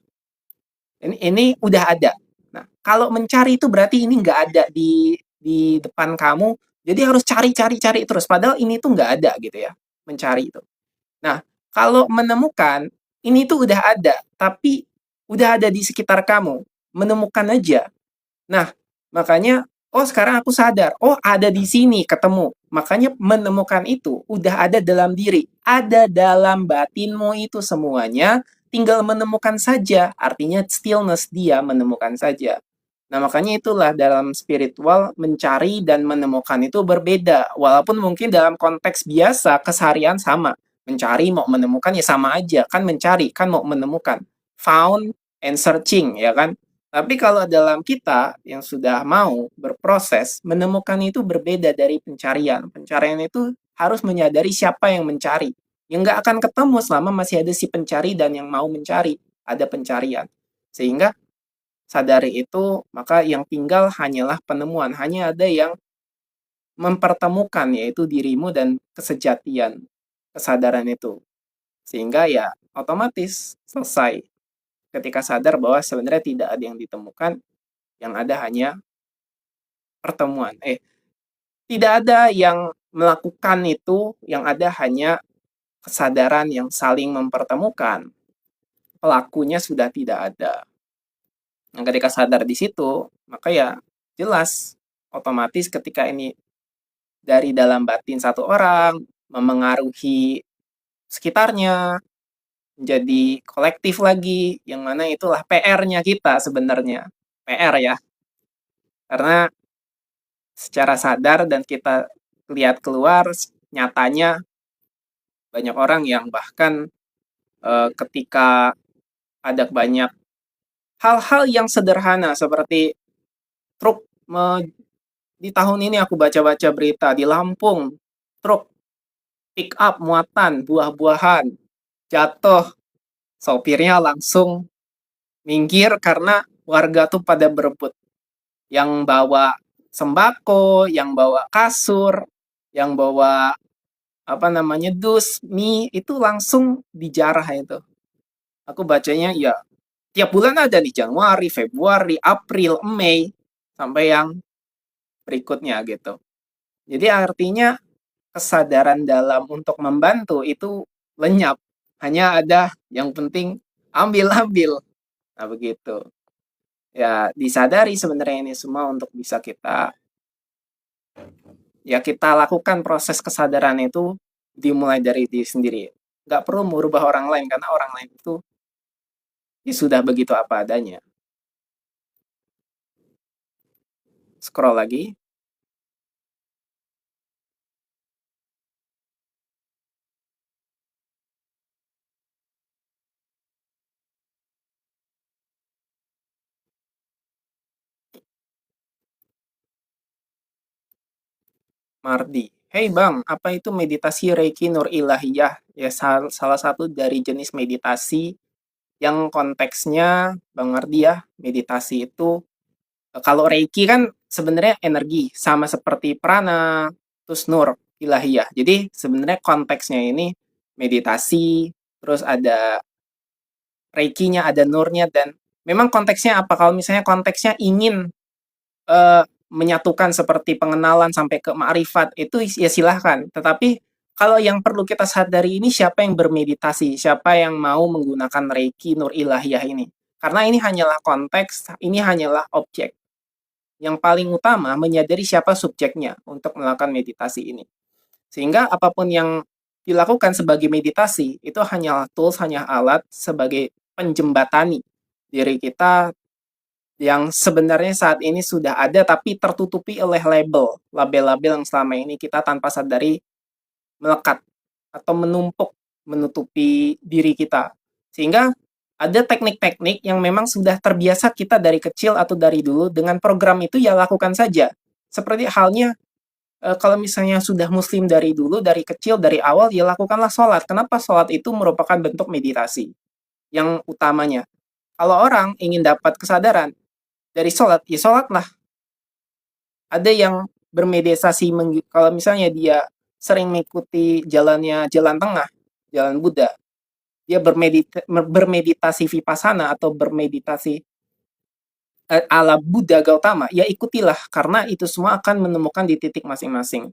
Ini udah ada. Nah, kalau mencari itu berarti ini nggak ada di depan kamu, jadi harus cari terus. Padahal ini tuh nggak ada gitu ya, mencari itu. Nah, kalau menemukan, ini tuh udah ada, tapi udah ada di sekitar kamu. Menemukan aja. Nah, makanya, oh sekarang aku sadar, oh ada di sini, ketemu. Makanya menemukan itu udah ada dalam diri, ada dalam batinmu itu semuanya, tinggal menemukan saja. Artinya stillness dia menemukan saja. Nah, makanya itulah dalam spiritual mencari dan menemukan itu berbeda. Walaupun mungkin dalam konteks biasa keseharian sama. Mencari mau menemukan ya sama aja, kan mencari, kan mau menemukan. Found and searching ya kan. Tapi kalau dalam kita yang sudah mau berproses, menemukan itu berbeda dari pencarian. Pencarian itu harus menyadari siapa yang mencari. Yang nggak akan ketemu selama masih ada si pencari dan yang mau mencari. Ada pencarian. Sehingga sadari itu, maka yang tinggal hanyalah penemuan. Hanya ada yang mempertemukan, yaitu dirimu dan kesejatian, kesadaran itu. Sehingga ya otomatis selesai ketika sadar bahwa sebenarnya tidak ada yang ditemukan, yang ada hanya pertemuan. Tidak ada yang melakukan itu, yang ada hanya kesadaran yang saling mempertemukan. Pelakunya sudah tidak ada. Nah, ketika sadar di situ, maka ya jelas otomatis ketika ini dari dalam batin satu orang memengaruhi sekitarnya, menjadi kolektif lagi, yang mana itulah PR-nya kita sebenarnya. PR ya, karena secara sadar dan kita lihat keluar, nyatanya banyak orang yang bahkan ketika ada banyak hal-hal yang sederhana seperti truk di tahun ini aku baca-baca berita di Lampung, truk pick up muatan buah-buahan jatuh, sopirnya langsung minggir karena warga tuh pada berebut. Yang bawa sembako, yang bawa kasur, yang bawa apa namanya dus, mie itu langsung dijarah itu. Aku bacanya ya tiap bulan ada nih Januari, Februari, April, Mei sampai yang berikutnya gitu. Jadi artinya kesadaran dalam untuk membantu itu lenyap. Hanya ada yang penting ambil-ambil. Nah, begitu. Ya, disadari sebenarnya ini semua untuk bisa kita lakukan proses kesadaran itu dimulai dari diri sendiri. Nggak perlu merubah orang lain karena orang lain itu ya sudah begitu apa adanya. Scroll lagi. Mardi. Hey Bang, apa itu meditasi Reiki Nur Ilahiyah? Ya salah satu dari jenis meditasi yang konteksnya Bang Mardi ya, meditasi itu kalau Reiki kan sebenarnya energi sama seperti prana, terus Nur Ilahiyah. Jadi sebenarnya konteksnya ini meditasi, terus ada Reikinya, ada Nurnya dan memang konteksnya apa? Kalau misalnya konteksnya ingin menyatukan seperti pengenalan sampai ke ma'rifat itu ya silahkan. Tetapi kalau yang perlu kita sadari ini siapa yang bermeditasi, siapa yang mau menggunakan Reiki Nur Ilahiyah ini. Karena ini hanyalah konteks, ini hanyalah objek. Yang paling utama menyadari siapa subjeknya untuk melakukan meditasi ini. Sehingga apapun yang dilakukan sebagai meditasi itu hanyalah tools, hanya alat sebagai penjembatani diri kita yang sebenarnya saat ini sudah ada tapi tertutupi oleh label-label yang selama ini kita tanpa sadari melekat atau menumpuk menutupi diri kita. Sehingga ada teknik-teknik yang memang sudah terbiasa kita dari kecil atau dari dulu dengan program itu ya lakukan saja. Seperti halnya kalau misalnya sudah muslim dari dulu, dari kecil, dari awal ya lakukanlah sholat. Kenapa sholat itu merupakan bentuk meditasi yang utamanya. Kalau orang ingin dapat kesadaran, dari sholat, ya sholatlah. Ada yang bermeditasi, kalau misalnya dia sering mengikuti jalannya jalan tengah, jalan Buddha, dia bermeditasi vipassana atau bermeditasi ala Buddha Gautama, ya ikutilah karena itu semua akan menemukan di titik masing-masing.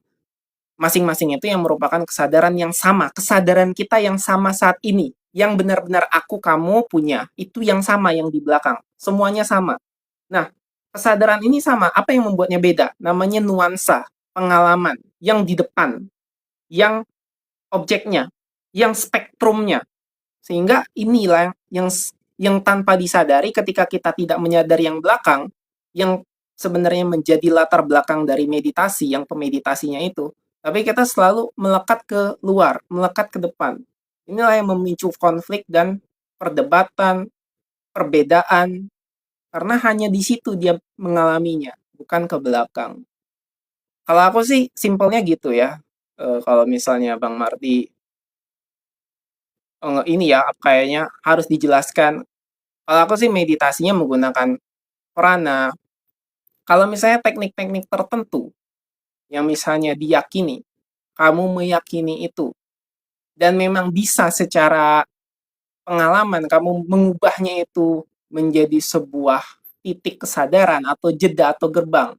Masing-masing itu yang merupakan kesadaran yang sama, kesadaran kita yang sama saat ini, yang benar-benar aku kamu punya, itu yang sama yang di belakang, semuanya sama. Nah, kesadaran ini sama, apa yang membuatnya beda? Namanya nuansa, pengalaman, yang di depan, yang objeknya, yang spektrumnya. Sehingga inilah yang tanpa disadari ketika kita tidak menyadari yang belakang, yang sebenarnya menjadi latar belakang dari meditasi, yang pemeditasinya itu, tapi kita selalu melekat ke luar, melekat ke depan. Inilah yang memicu konflik dan perdebatan, perbedaan, karena hanya di situ dia mengalaminya, bukan ke belakang. Kalau aku sih simpelnya gitu ya. Kalau misalnya Bang Mardi ini ya kayaknya harus dijelaskan. Kalau aku sih meditasinya menggunakan prana. Kalau misalnya teknik-teknik tertentu yang misalnya diyakini, kamu meyakini itu dan memang bisa secara pengalaman kamu mengubahnya itu menjadi sebuah titik kesadaran atau jeda atau gerbang.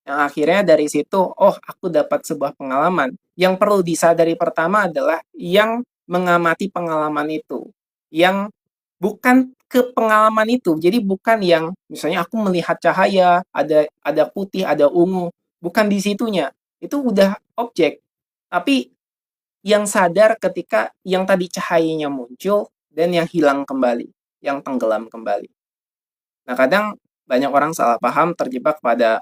Yang akhirnya dari situ, oh aku dapat sebuah pengalaman. Yang perlu disadari pertama adalah yang mengamati pengalaman itu. Yang bukan ke pengalaman itu. Jadi bukan yang misalnya aku melihat cahaya, ada putih, ada ungu, bukan di situnya. Itu udah objek. Tapi yang sadar ketika yang tadi cahayanya muncul dan yang hilang kembali, yang tenggelam kembali. Nah, kadang banyak orang salah paham terjebak pada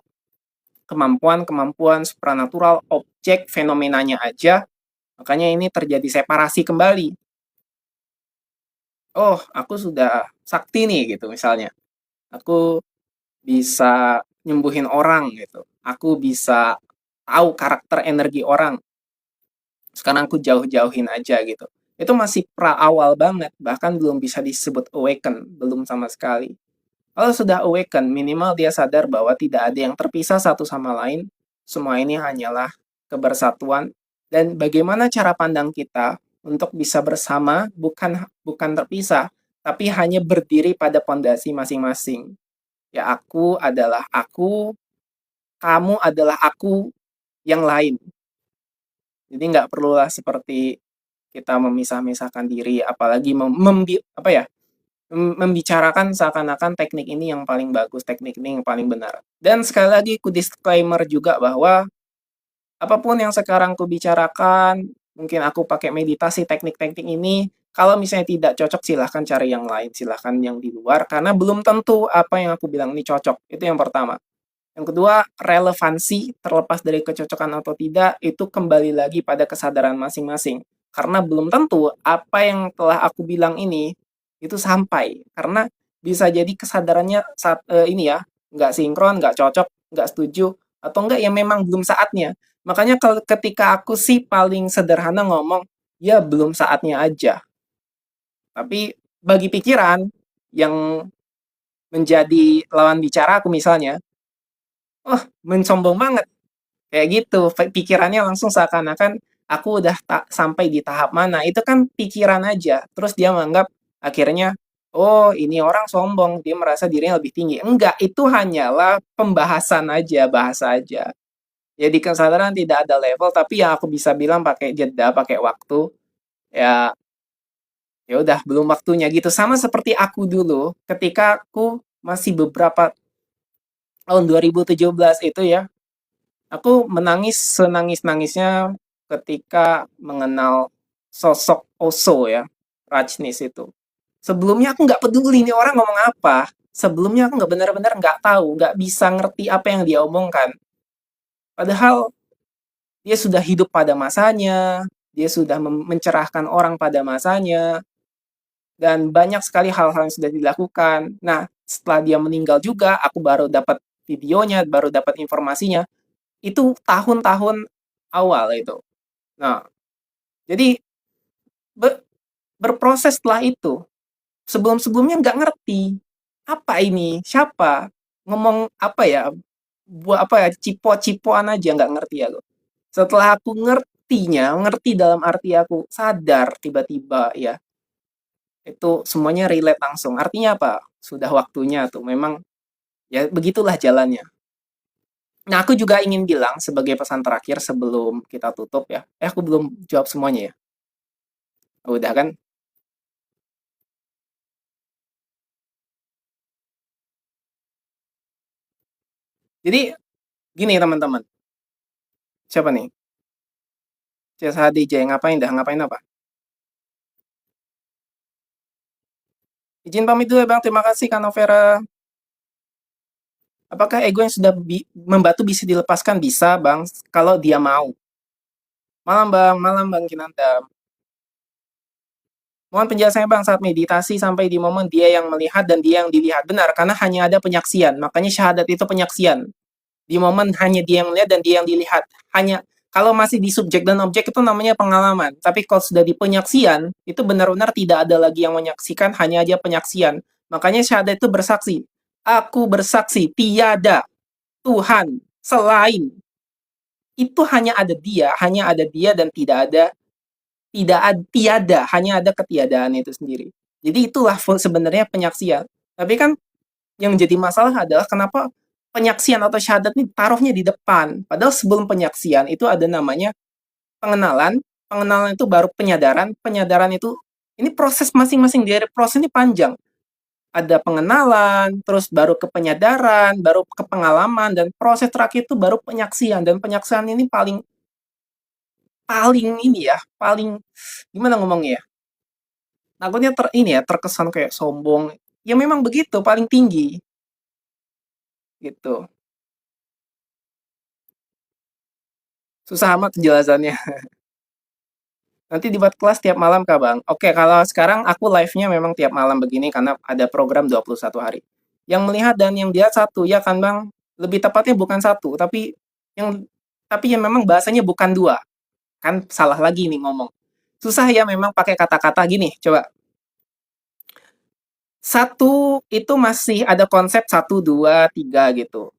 kemampuan-kemampuan supranatural objek fenomenanya aja, makanya ini terjadi separasi kembali. Oh, aku sudah sakti nih gitu misalnya. Aku bisa nyembuhin orang gitu. Aku bisa tahu karakter energi orang. Sekarang aku jauh-jauhin aja gitu. Itu masih pra awal banget, bahkan belum bisa disebut awaken, belum sama sekali. Kalau sudah awaken, minimal dia sadar bahwa tidak ada yang terpisah satu sama lain. Semua ini hanyalah kebersatuan dan bagaimana cara pandang kita untuk bisa bersama bukan bukan terpisah, tapi hanya berdiri pada pondasi masing-masing. Ya aku adalah aku, kamu adalah aku yang lain. Jadi nggak perlulah seperti kita memisah-misahkan diri, apalagi apa ya, membicarakan seakan-akan teknik ini yang paling bagus, teknik ini yang paling benar. Dan sekali lagi ku disclaimer juga bahwa apapun yang sekarang ku bicarakan, mungkin aku pakai meditasi teknik-teknik ini, kalau misalnya tidak cocok silahkan cari yang lain, silahkan yang di luar, karena belum tentu apa yang aku bilang ini cocok. Itu yang pertama. Yang kedua, relevansi terlepas dari kecocokan atau tidak, itu kembali lagi pada kesadaran masing-masing. Karena belum tentu apa yang telah aku bilang ini itu sampai. Karena bisa jadi kesadarannya saat ini ya, nggak sinkron, nggak cocok, nggak setuju, atau enggak ya memang belum saatnya. Makanya kalau ketika aku sih paling sederhana ngomong, ya belum saatnya aja. Tapi bagi pikiran yang menjadi lawan bicara aku misalnya, oh mensombong banget. Kayak gitu, pikirannya langsung seakan-akan aku udah sampai di tahap mana. Itu kan pikiran aja. Terus dia menganggap akhirnya, oh ini orang sombong, dia merasa dirinya lebih tinggi. Enggak, itu hanyalah pembahasan aja, bahasa aja. Jadi kesadaran tidak ada level, tapi yang aku bisa bilang pakai jeda, pakai waktu, ya ya udah belum waktunya gitu. Sama seperti aku dulu, ketika aku masih beberapa tahun 2017 itu ya, aku menangis senangis-nangisnya ketika mengenal sosok Oso ya, Rajneesh itu. Sebelumnya aku nggak peduli ini orang ngomong apa. Sebelumnya aku nggak benar-benar nggak tahu, nggak bisa ngerti apa yang dia omongkan. Padahal dia sudah hidup pada masanya, dia sudah mencerahkan orang pada masanya, dan banyak sekali hal-hal yang sudah dilakukan. Nah, setelah dia meninggal juga, aku baru dapat videonya, baru dapat informasinya. Itu tahun-tahun awal itu. Nah, jadi be berproses setelah itu. Sebelum-sebelumnya nggak ngerti. Apa ini? Siapa? Ngomong apa ya? Buat apa ya? Cipo-cipoan aja nggak ngerti aku. Setelah aku ngertinya, ngerti dalam arti aku sadar tiba-tiba ya, itu semuanya relate langsung. Artinya apa? Sudah waktunya tuh. Memang Ya begitulah jalannya. Nah, aku juga ingin bilang sebagai pesan terakhir sebelum kita tutup ya. Aku belum jawab semuanya ya. Udah kan? Jadi gini teman-teman. Siapa nih? CSHDJ ngapain dah? Ngapain apa? Izin pamit dulu ya Bang. Terima kasih Kak Novera. Apakah ego yang sudah membatu bisa dilepaskan? Bisa Bang, kalau dia mau. Malam Bang Kinanta. Mohon penjelasannya Bang, saat meditasi sampai di momen dia yang melihat dan dia yang dilihat. Benar, karena hanya ada penyaksian. Makanya syahadat itu penyaksian. Di momen hanya dia yang melihat dan dia yang dilihat. Hanya kalau masih di subjek dan objek itu namanya pengalaman. Tapi kalau sudah di penyaksian, itu benar-benar tidak ada lagi yang menyaksikan, hanya aja penyaksian. Makanya syahadat itu bersaksi. Aku bersaksi, tiada Tuhan selain. Itu hanya ada dia dan tiada, hanya ada ketiadaan itu sendiri. Jadi itulah sebenarnya penyaksian. Tapi kan yang jadi masalah adalah kenapa penyaksian atau syahadat ini taruhnya di depan. Padahal sebelum penyaksian itu ada namanya pengenalan, pengenalan itu baru penyadaran, penyadaran itu ini proses masing-masing dari proses ini panjang. Ada pengenalan, terus baru ke penyadaran, baru ke pengalaman, dan proses terakhir itu baru penyaksian. Dan penyaksian ini paling paling ini ya, paling gimana ngomongnya ya? Takutnya ini ya terkesan kayak sombong. Ya memang begitu, paling tinggi gitu. Susah amat penjelasannya. Nanti dibuat kelas tiap malam Kak Bang. Oke, kalau sekarang aku live-nya memang tiap malam begini karena ada program 21 hari. Yang melihat dan yang dia satu, ya kan Bang? Lebih tepatnya bukan satu, yang yang memang bahasanya bukan dua. Kan salah lagi nih ngomong. Susah ya memang pakai kata-kata gini. Coba. Satu itu masih ada konsep satu, dua, tiga gitu.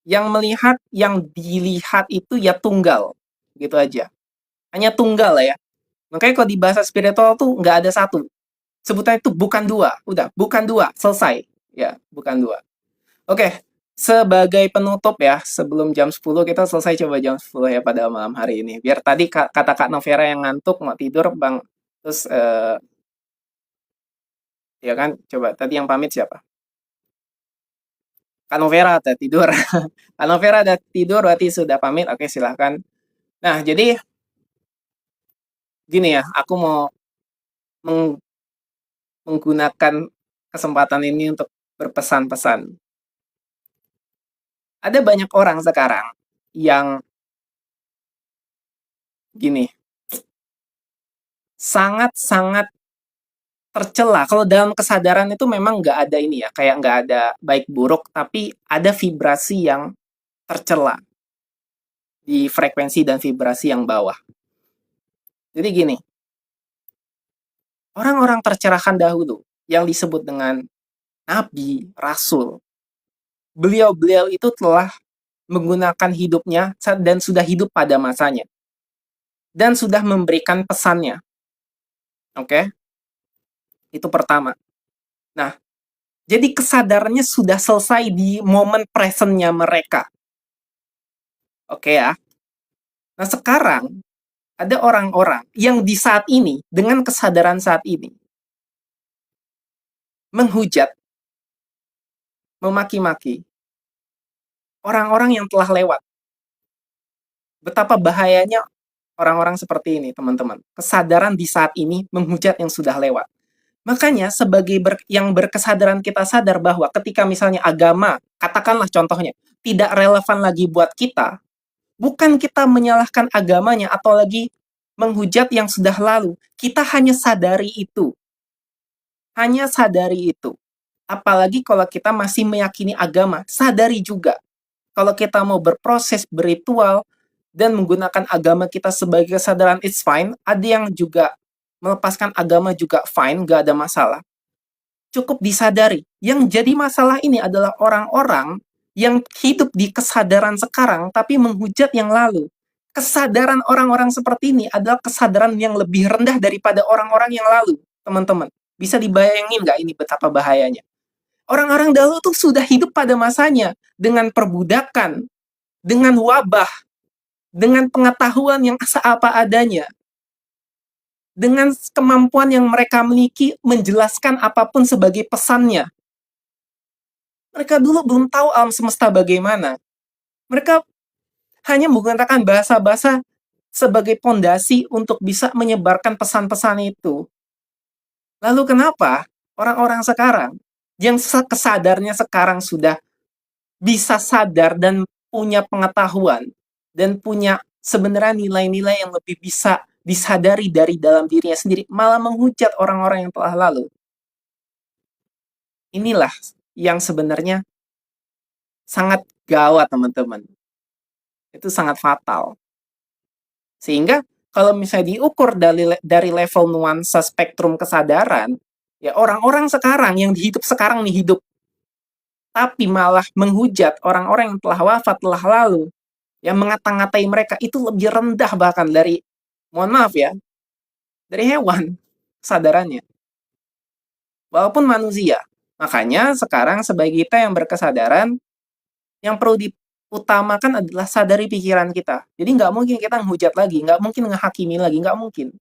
Yang melihat, yang dilihat itu ya tunggal. Gitu aja. Hanya tunggal lah ya. Makanya kalau di bahasa spiritual tuh nggak ada satu. Sebutannya itu bukan dua. Udah, bukan dua. Selesai. Ya, bukan dua. Oke, sebagai penutup ya, sebelum jam 10 kita selesai coba jam 10 ya pada malam hari ini. Biar tadi kata Kak Novera yang ngantuk mau tidur, Bang. Terus ya kan, coba tadi yang pamit siapa? Kak Novera ada tidur. Kak Novera ada tidur berarti sudah pamit. Oke, silahkan. Nah, jadi gini ya, aku mau meng menggunakan kesempatan ini untuk berpesan-pesan. Ada banyak orang sekarang yang gini, sangat-sangat tercela. Kalau dalam kesadaran itu memang nggak ada ini ya, kayak nggak ada baik buruk, tapi ada vibrasi yang tercela di frekuensi dan vibrasi yang bawah. Jadi gini, orang-orang tercerahkan dahulu yang disebut dengan nabi, rasul, beliau-beliau itu telah menggunakan hidupnya dan sudah hidup pada masanya dan sudah memberikan pesannya. Oke, itu pertama. Nah, jadi kesadarannya sudah selesai di momen presentnya mereka. Oke ya. Nah, sekarang ada orang-orang yang di saat ini, dengan kesadaran saat ini, menghujat, memaki-maki orang-orang yang telah lewat. Betapa bahayanya orang-orang seperti ini, teman-teman. Kesadaran di saat ini menghujat yang sudah lewat. Makanya sebagai yang berkesadaran kita sadar bahwa ketika misalnya agama, katakanlah contohnya, tidak relevan lagi buat kita, bukan kita menyalahkan agamanya atau lagi menghujat yang sudah lalu. Kita hanya sadari itu. Hanya sadari itu. Apalagi kalau kita masih meyakini agama, sadari juga. Kalau kita mau berproses, berritual, dan menggunakan agama kita sebagai kesadaran, it's fine. Ada yang juga melepaskan agama juga fine, gak ada masalah. Cukup disadari. Yang jadi masalah ini adalah orang-orang yang hidup di kesadaran sekarang, tapi menghujat yang lalu. Kesadaran orang-orang seperti ini adalah kesadaran yang lebih rendah daripada orang-orang yang lalu, teman-teman. Bisa dibayangin nggak ini betapa bahayanya? Orang-orang dahulu tuh sudah hidup pada masanya dengan perbudakan, dengan wabah, dengan pengetahuan yang apa adanya, dengan kemampuan yang mereka miliki menjelaskan apapun sebagai pesannya. Mereka dulu belum tahu alam semesta bagaimana. Mereka hanya menggunakan bahasa-bahasa sebagai pondasi untuk bisa menyebarkan pesan-pesan itu. Lalu kenapa orang-orang sekarang yang kesadarnya sekarang sudah bisa sadar dan punya pengetahuan dan punya sebenarnya nilai-nilai yang lebih bisa disadari dari dalam dirinya sendiri, malah menghujat orang-orang yang telah lalu. Inilah yang sebenarnya sangat gawat, teman-teman. Itu sangat fatal. Sehingga kalau misalnya diukur dari level nuansa spektrum kesadaran, ya orang-orang sekarang yang hidup sekarang nih hidup, tapi malah menghujat orang-orang yang telah wafat telah lalu, yang mengata-ngatai mereka itu lebih rendah bahkan dari, mohon maaf ya, dari hewan kesadarannya. Walaupun manusia. Makanya sekarang sebagai kita yang berkesadaran, yang perlu diutamakan adalah sadari pikiran kita. Jadi nggak mungkin kita menghujat lagi, nggak mungkin menghakimi lagi, nggak mungkin.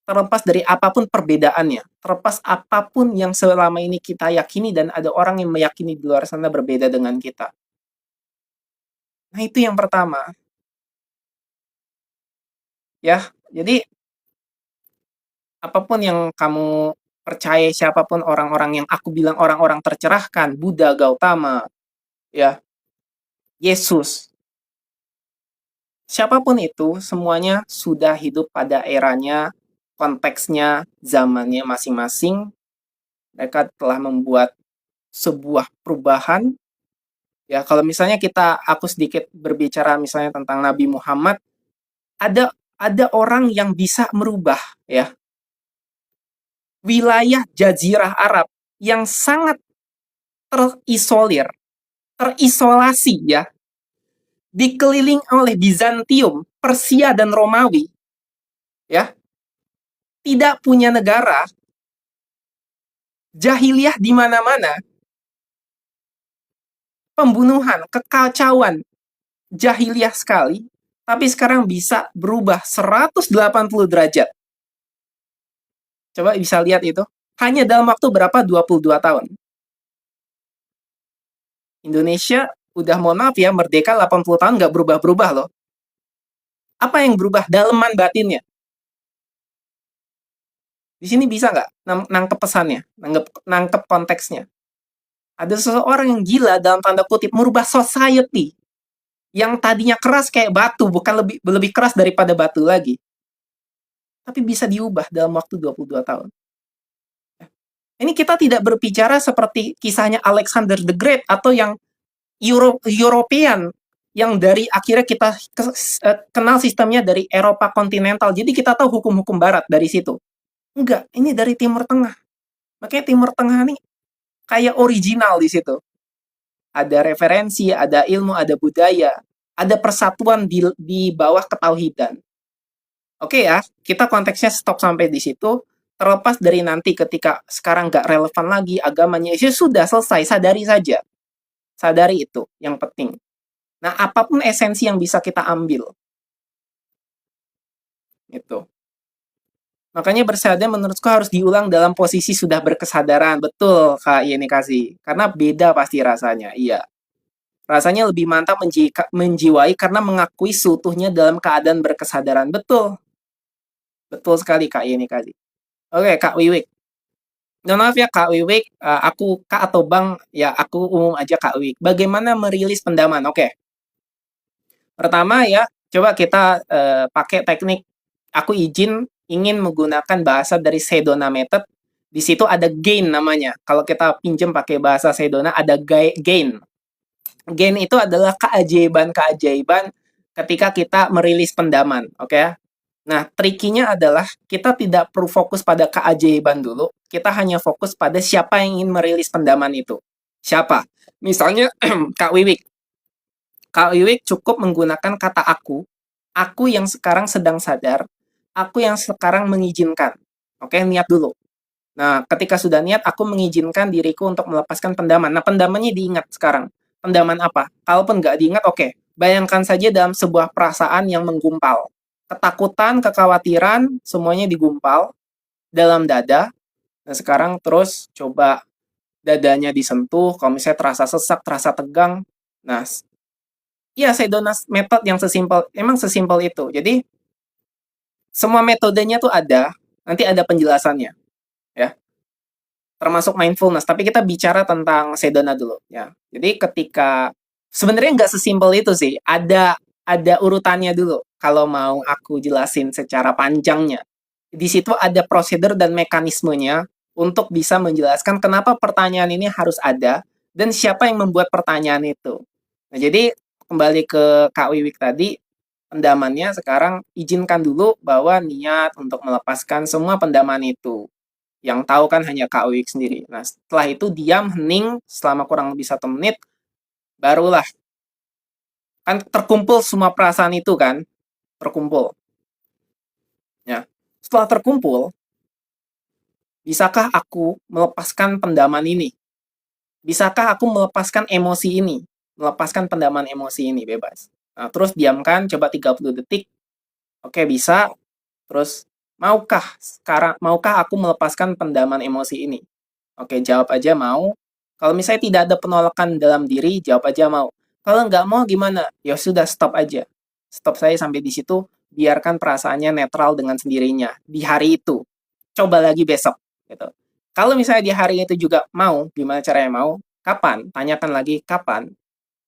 Terlepas dari apapun perbedaannya, terlepas apapun yang selama ini kita yakini dan ada orang yang meyakini di luar sana berbeda dengan kita. Nah, itu yang pertama. Ya, jadi apapun yang kamu percaya, siapapun orang-orang yang aku bilang orang-orang tercerahkan, Buddha, Gautama, ya, Yesus, siapapun itu, semuanya sudah hidup pada eranya, konteksnya, zamannya masing-masing. Mereka telah membuat sebuah perubahan. Ya, kalau misalnya aku sedikit berbicara misalnya tentang Nabi Muhammad, ada orang yang bisa merubah ya wilayah Jazirah Arab yang sangat terisolir, terisolasi ya, dikeliling oleh Bizantium, Persia dan Romawi, ya, tidak punya negara, jahiliyah di mana-mana, pembunuhan, kekacauan, jahiliyah sekali, tapi sekarang bisa berubah 180 derajat. Coba bisa lihat itu. Hanya dalam waktu berapa? 22 tahun. Indonesia udah mohon maaf ya, merdeka 80 tahun nggak berubah-berubah loh. Apa yang berubah? Daleman batinnya. Di sini bisa nggak nangkep pesannya, nangkep konteksnya. Ada seseorang yang gila dalam tanda kutip merubah society yang tadinya keras kayak batu, bukan lebih keras daripada batu lagi. Tapi bisa diubah dalam waktu 22 tahun. Ini kita tidak berbicara seperti kisahnya Alexander the Great atau yang European yang dari akhirnya kita kenal sistemnya dari Eropa kontinental. Jadi kita tahu hukum-hukum barat dari situ. Enggak, ini dari Timur Tengah. Makanya Timur Tengah nih kayak original di situ. Ada referensi, ada ilmu, ada budaya, ada persatuan di bawah ketauhidan. Oke ya, kita konteksnya stop sampai di situ. Terlepas dari nanti ketika sekarang nggak relevan lagi agamanya, ya sudah selesai, sadari saja. Sadari itu yang penting. Nah, apapun esensi yang bisa kita ambil. Itu. Makanya bersadar menurutku harus diulang dalam posisi sudah berkesadaran. Betul, Kak Yeni kasih. Karena beda pasti rasanya. Iya. Rasanya lebih mantap menjiwai karena mengakui seutuhnya dalam keadaan berkesadaran. Betul. Betul sekali, Kak Yeni kasih. Oke, Kak Wiwik. Maaf ya, Kak Wiwik. Aku, Kak atau Bang, ya aku umum aja Kak Wiwik. Bagaimana merilis pendaman? Oke. Pertama ya, coba kita pakai teknik aku ingin menggunakan bahasa dari Sedona method. Di situ ada gain namanya. Kalau kita pinjam pakai bahasa Sedona ada gain. Gain itu adalah keajaiban-keajaiban ketika kita merilis pendaman, oke okay? Nah, trikinya adalah kita tidak perlu fokus pada keajaiban dulu, kita hanya fokus pada siapa yang ingin merilis pendaman itu. Siapa? Misalnya Kak Wiwik. Kak Wiwik cukup menggunakan kata aku yang sekarang sedang sadar, aku yang sekarang mengizinkan. Oke, niat dulu. Nah, ketika sudah niat, aku mengizinkan diriku untuk melepaskan pendaman. Nah, pendamannya diingat sekarang. Pendaman apa? Kalaupun nggak diingat, oke. Bayangkan saja dalam sebuah perasaan yang menggumpal. Ketakutan, kekhawatiran, semuanya digumpal dalam dada. Nah, sekarang terus coba dadanya disentuh, kalau misalnya terasa sesak, terasa tegang. Nah, iya, Sedona method yang sesimpel, emang sesimpel itu. Jadi, semua metodenya tuh ada, nanti ada penjelasannya, ya. Termasuk mindfulness, tapi kita bicara tentang Sedona dulu, ya. Jadi ketika sebenarnya nggak sesimpel itu sih, ada urutannya dulu. Kalau mau aku jelasin secara panjangnya, di situ ada prosedur dan mekanismenya untuk bisa menjelaskan kenapa pertanyaan ini harus ada dan siapa yang membuat pertanyaan itu. Nah, jadi kembali ke Kak Wiwik tadi, pendamannya sekarang izinkan dulu bahwa niat untuk melepaskan semua pendaman itu. Yang tahu kan hanya Kak Wiwik sendiri. Nah, setelah itu diam, hening, selama kurang lebih 1 menit, barulah. Kan terkumpul semua perasaan itu kan, terkumpul. Ya. Setelah terkumpul, bisakah aku melepaskan pendaman ini? Bisakah aku melepaskan emosi ini? Melepaskan pendaman emosi ini, bebas. Nah, terus diamkan, coba 30 detik. Oke, bisa. Terus, maukah aku melepaskan pendaman emosi ini? Oke, jawab aja mau. Kalau misalnya tidak ada penolakan dalam diri, jawab aja mau. Kalau nggak mau gimana? Ya sudah, stop aja. Stop saya sampai di situ, biarkan perasaannya netral dengan sendirinya di hari itu. Coba lagi besok, gitu. Kalau misalnya di hari itu juga mau, gimana caranya mau? Kapan? Tanyakan lagi kapan?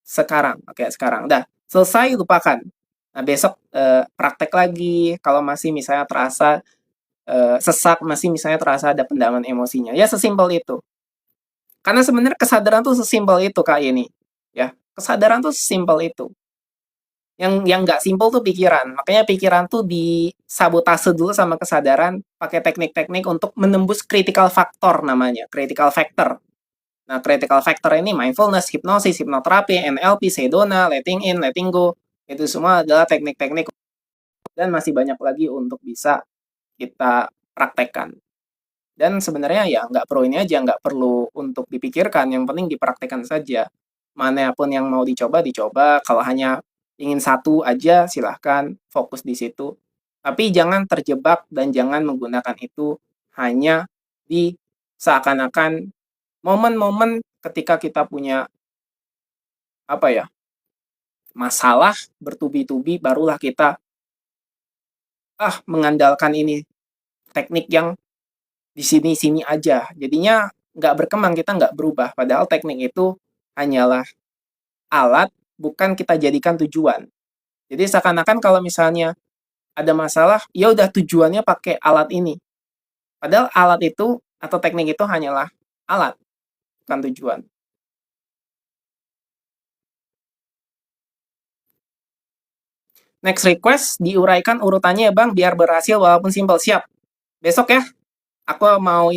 Sekarang. Oke, sekarang. Udah, selesai, lupakan. Nah, besok praktek lagi. Kalau masih misalnya terasa sesak, masih misalnya terasa ada pendaman emosinya. Ya, sesimpel itu. Karena sebenarnya kesadaran tuh sesimpel itu, Kak ini. Ya, kesadaran tuh sesimpel itu. Yang nggak simpel tuh pikiran. Makanya pikiran tuh disabotase dulu sama kesadaran pakai teknik-teknik untuk menembus critical factor namanya, critical factor. Nah, critical factor ini mindfulness, hipnosis, hipnoterapi, NLP, Sedona, letting in, letting go. Itu semua adalah teknik-teknik dan masih banyak lagi untuk bisa kita praktekkan. Dan sebenarnya ya nggak perlu ini aja, nggak perlu untuk dipikirkan, yang penting dipraktekkan saja. Mana pun yang mau dicoba, dicoba. Kalau hanya ingin satu aja, silahkan fokus di situ. Tapi jangan terjebak dan jangan menggunakan itu hanya di seakan-akan momen-momen ketika kita punya apa ya masalah bertubi-tubi, barulah kita mengandalkan ini teknik yang di sini-sini aja. Jadinya nggak berkembang, kita nggak berubah. Padahal teknik itu hanyalah alat, bukan kita jadikan tujuan. Jadi seakan-akan kalau misalnya ada masalah, ya udah tujuannya pakai alat ini. Padahal alat itu atau teknik itu hanyalah alat, bukan tujuan. Next request, diuraikan urutannya ya Bang, biar berhasil walaupun simpel. Siap. Besok ya, aku mau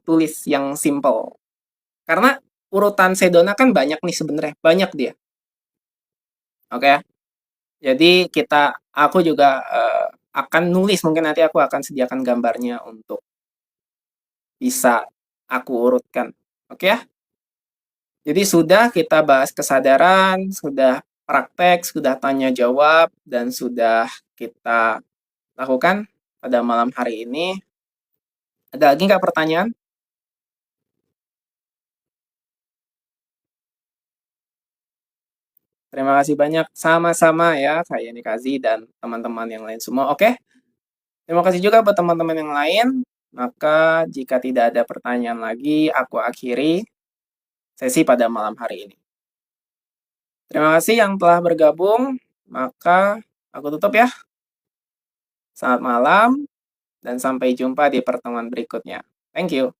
tulis yang simple. Karena urutan Sedona kan banyak nih sebenarnya, banyak dia. Oke ya. Jadi aku juga akan nulis, mungkin nanti aku akan sediakan gambarnya untuk bisa aku urutkan. Oke ya? Jadi sudah kita bahas kesadaran, sudah praktek, sudah tanya jawab, dan sudah kita lakukan pada malam hari ini. Ada lagi nggak pertanyaan? Terima kasih banyak. Sama-sama ya, Kak Yani Kazi dan teman-teman yang lain semua. Oke? Terima kasih juga buat teman-teman yang lain. Maka jika tidak ada pertanyaan lagi, aku akhiri sesi pada malam hari ini. Terima kasih yang telah bergabung. Maka aku tutup ya. Selamat malam dan sampai jumpa di pertemuan berikutnya. Thank you.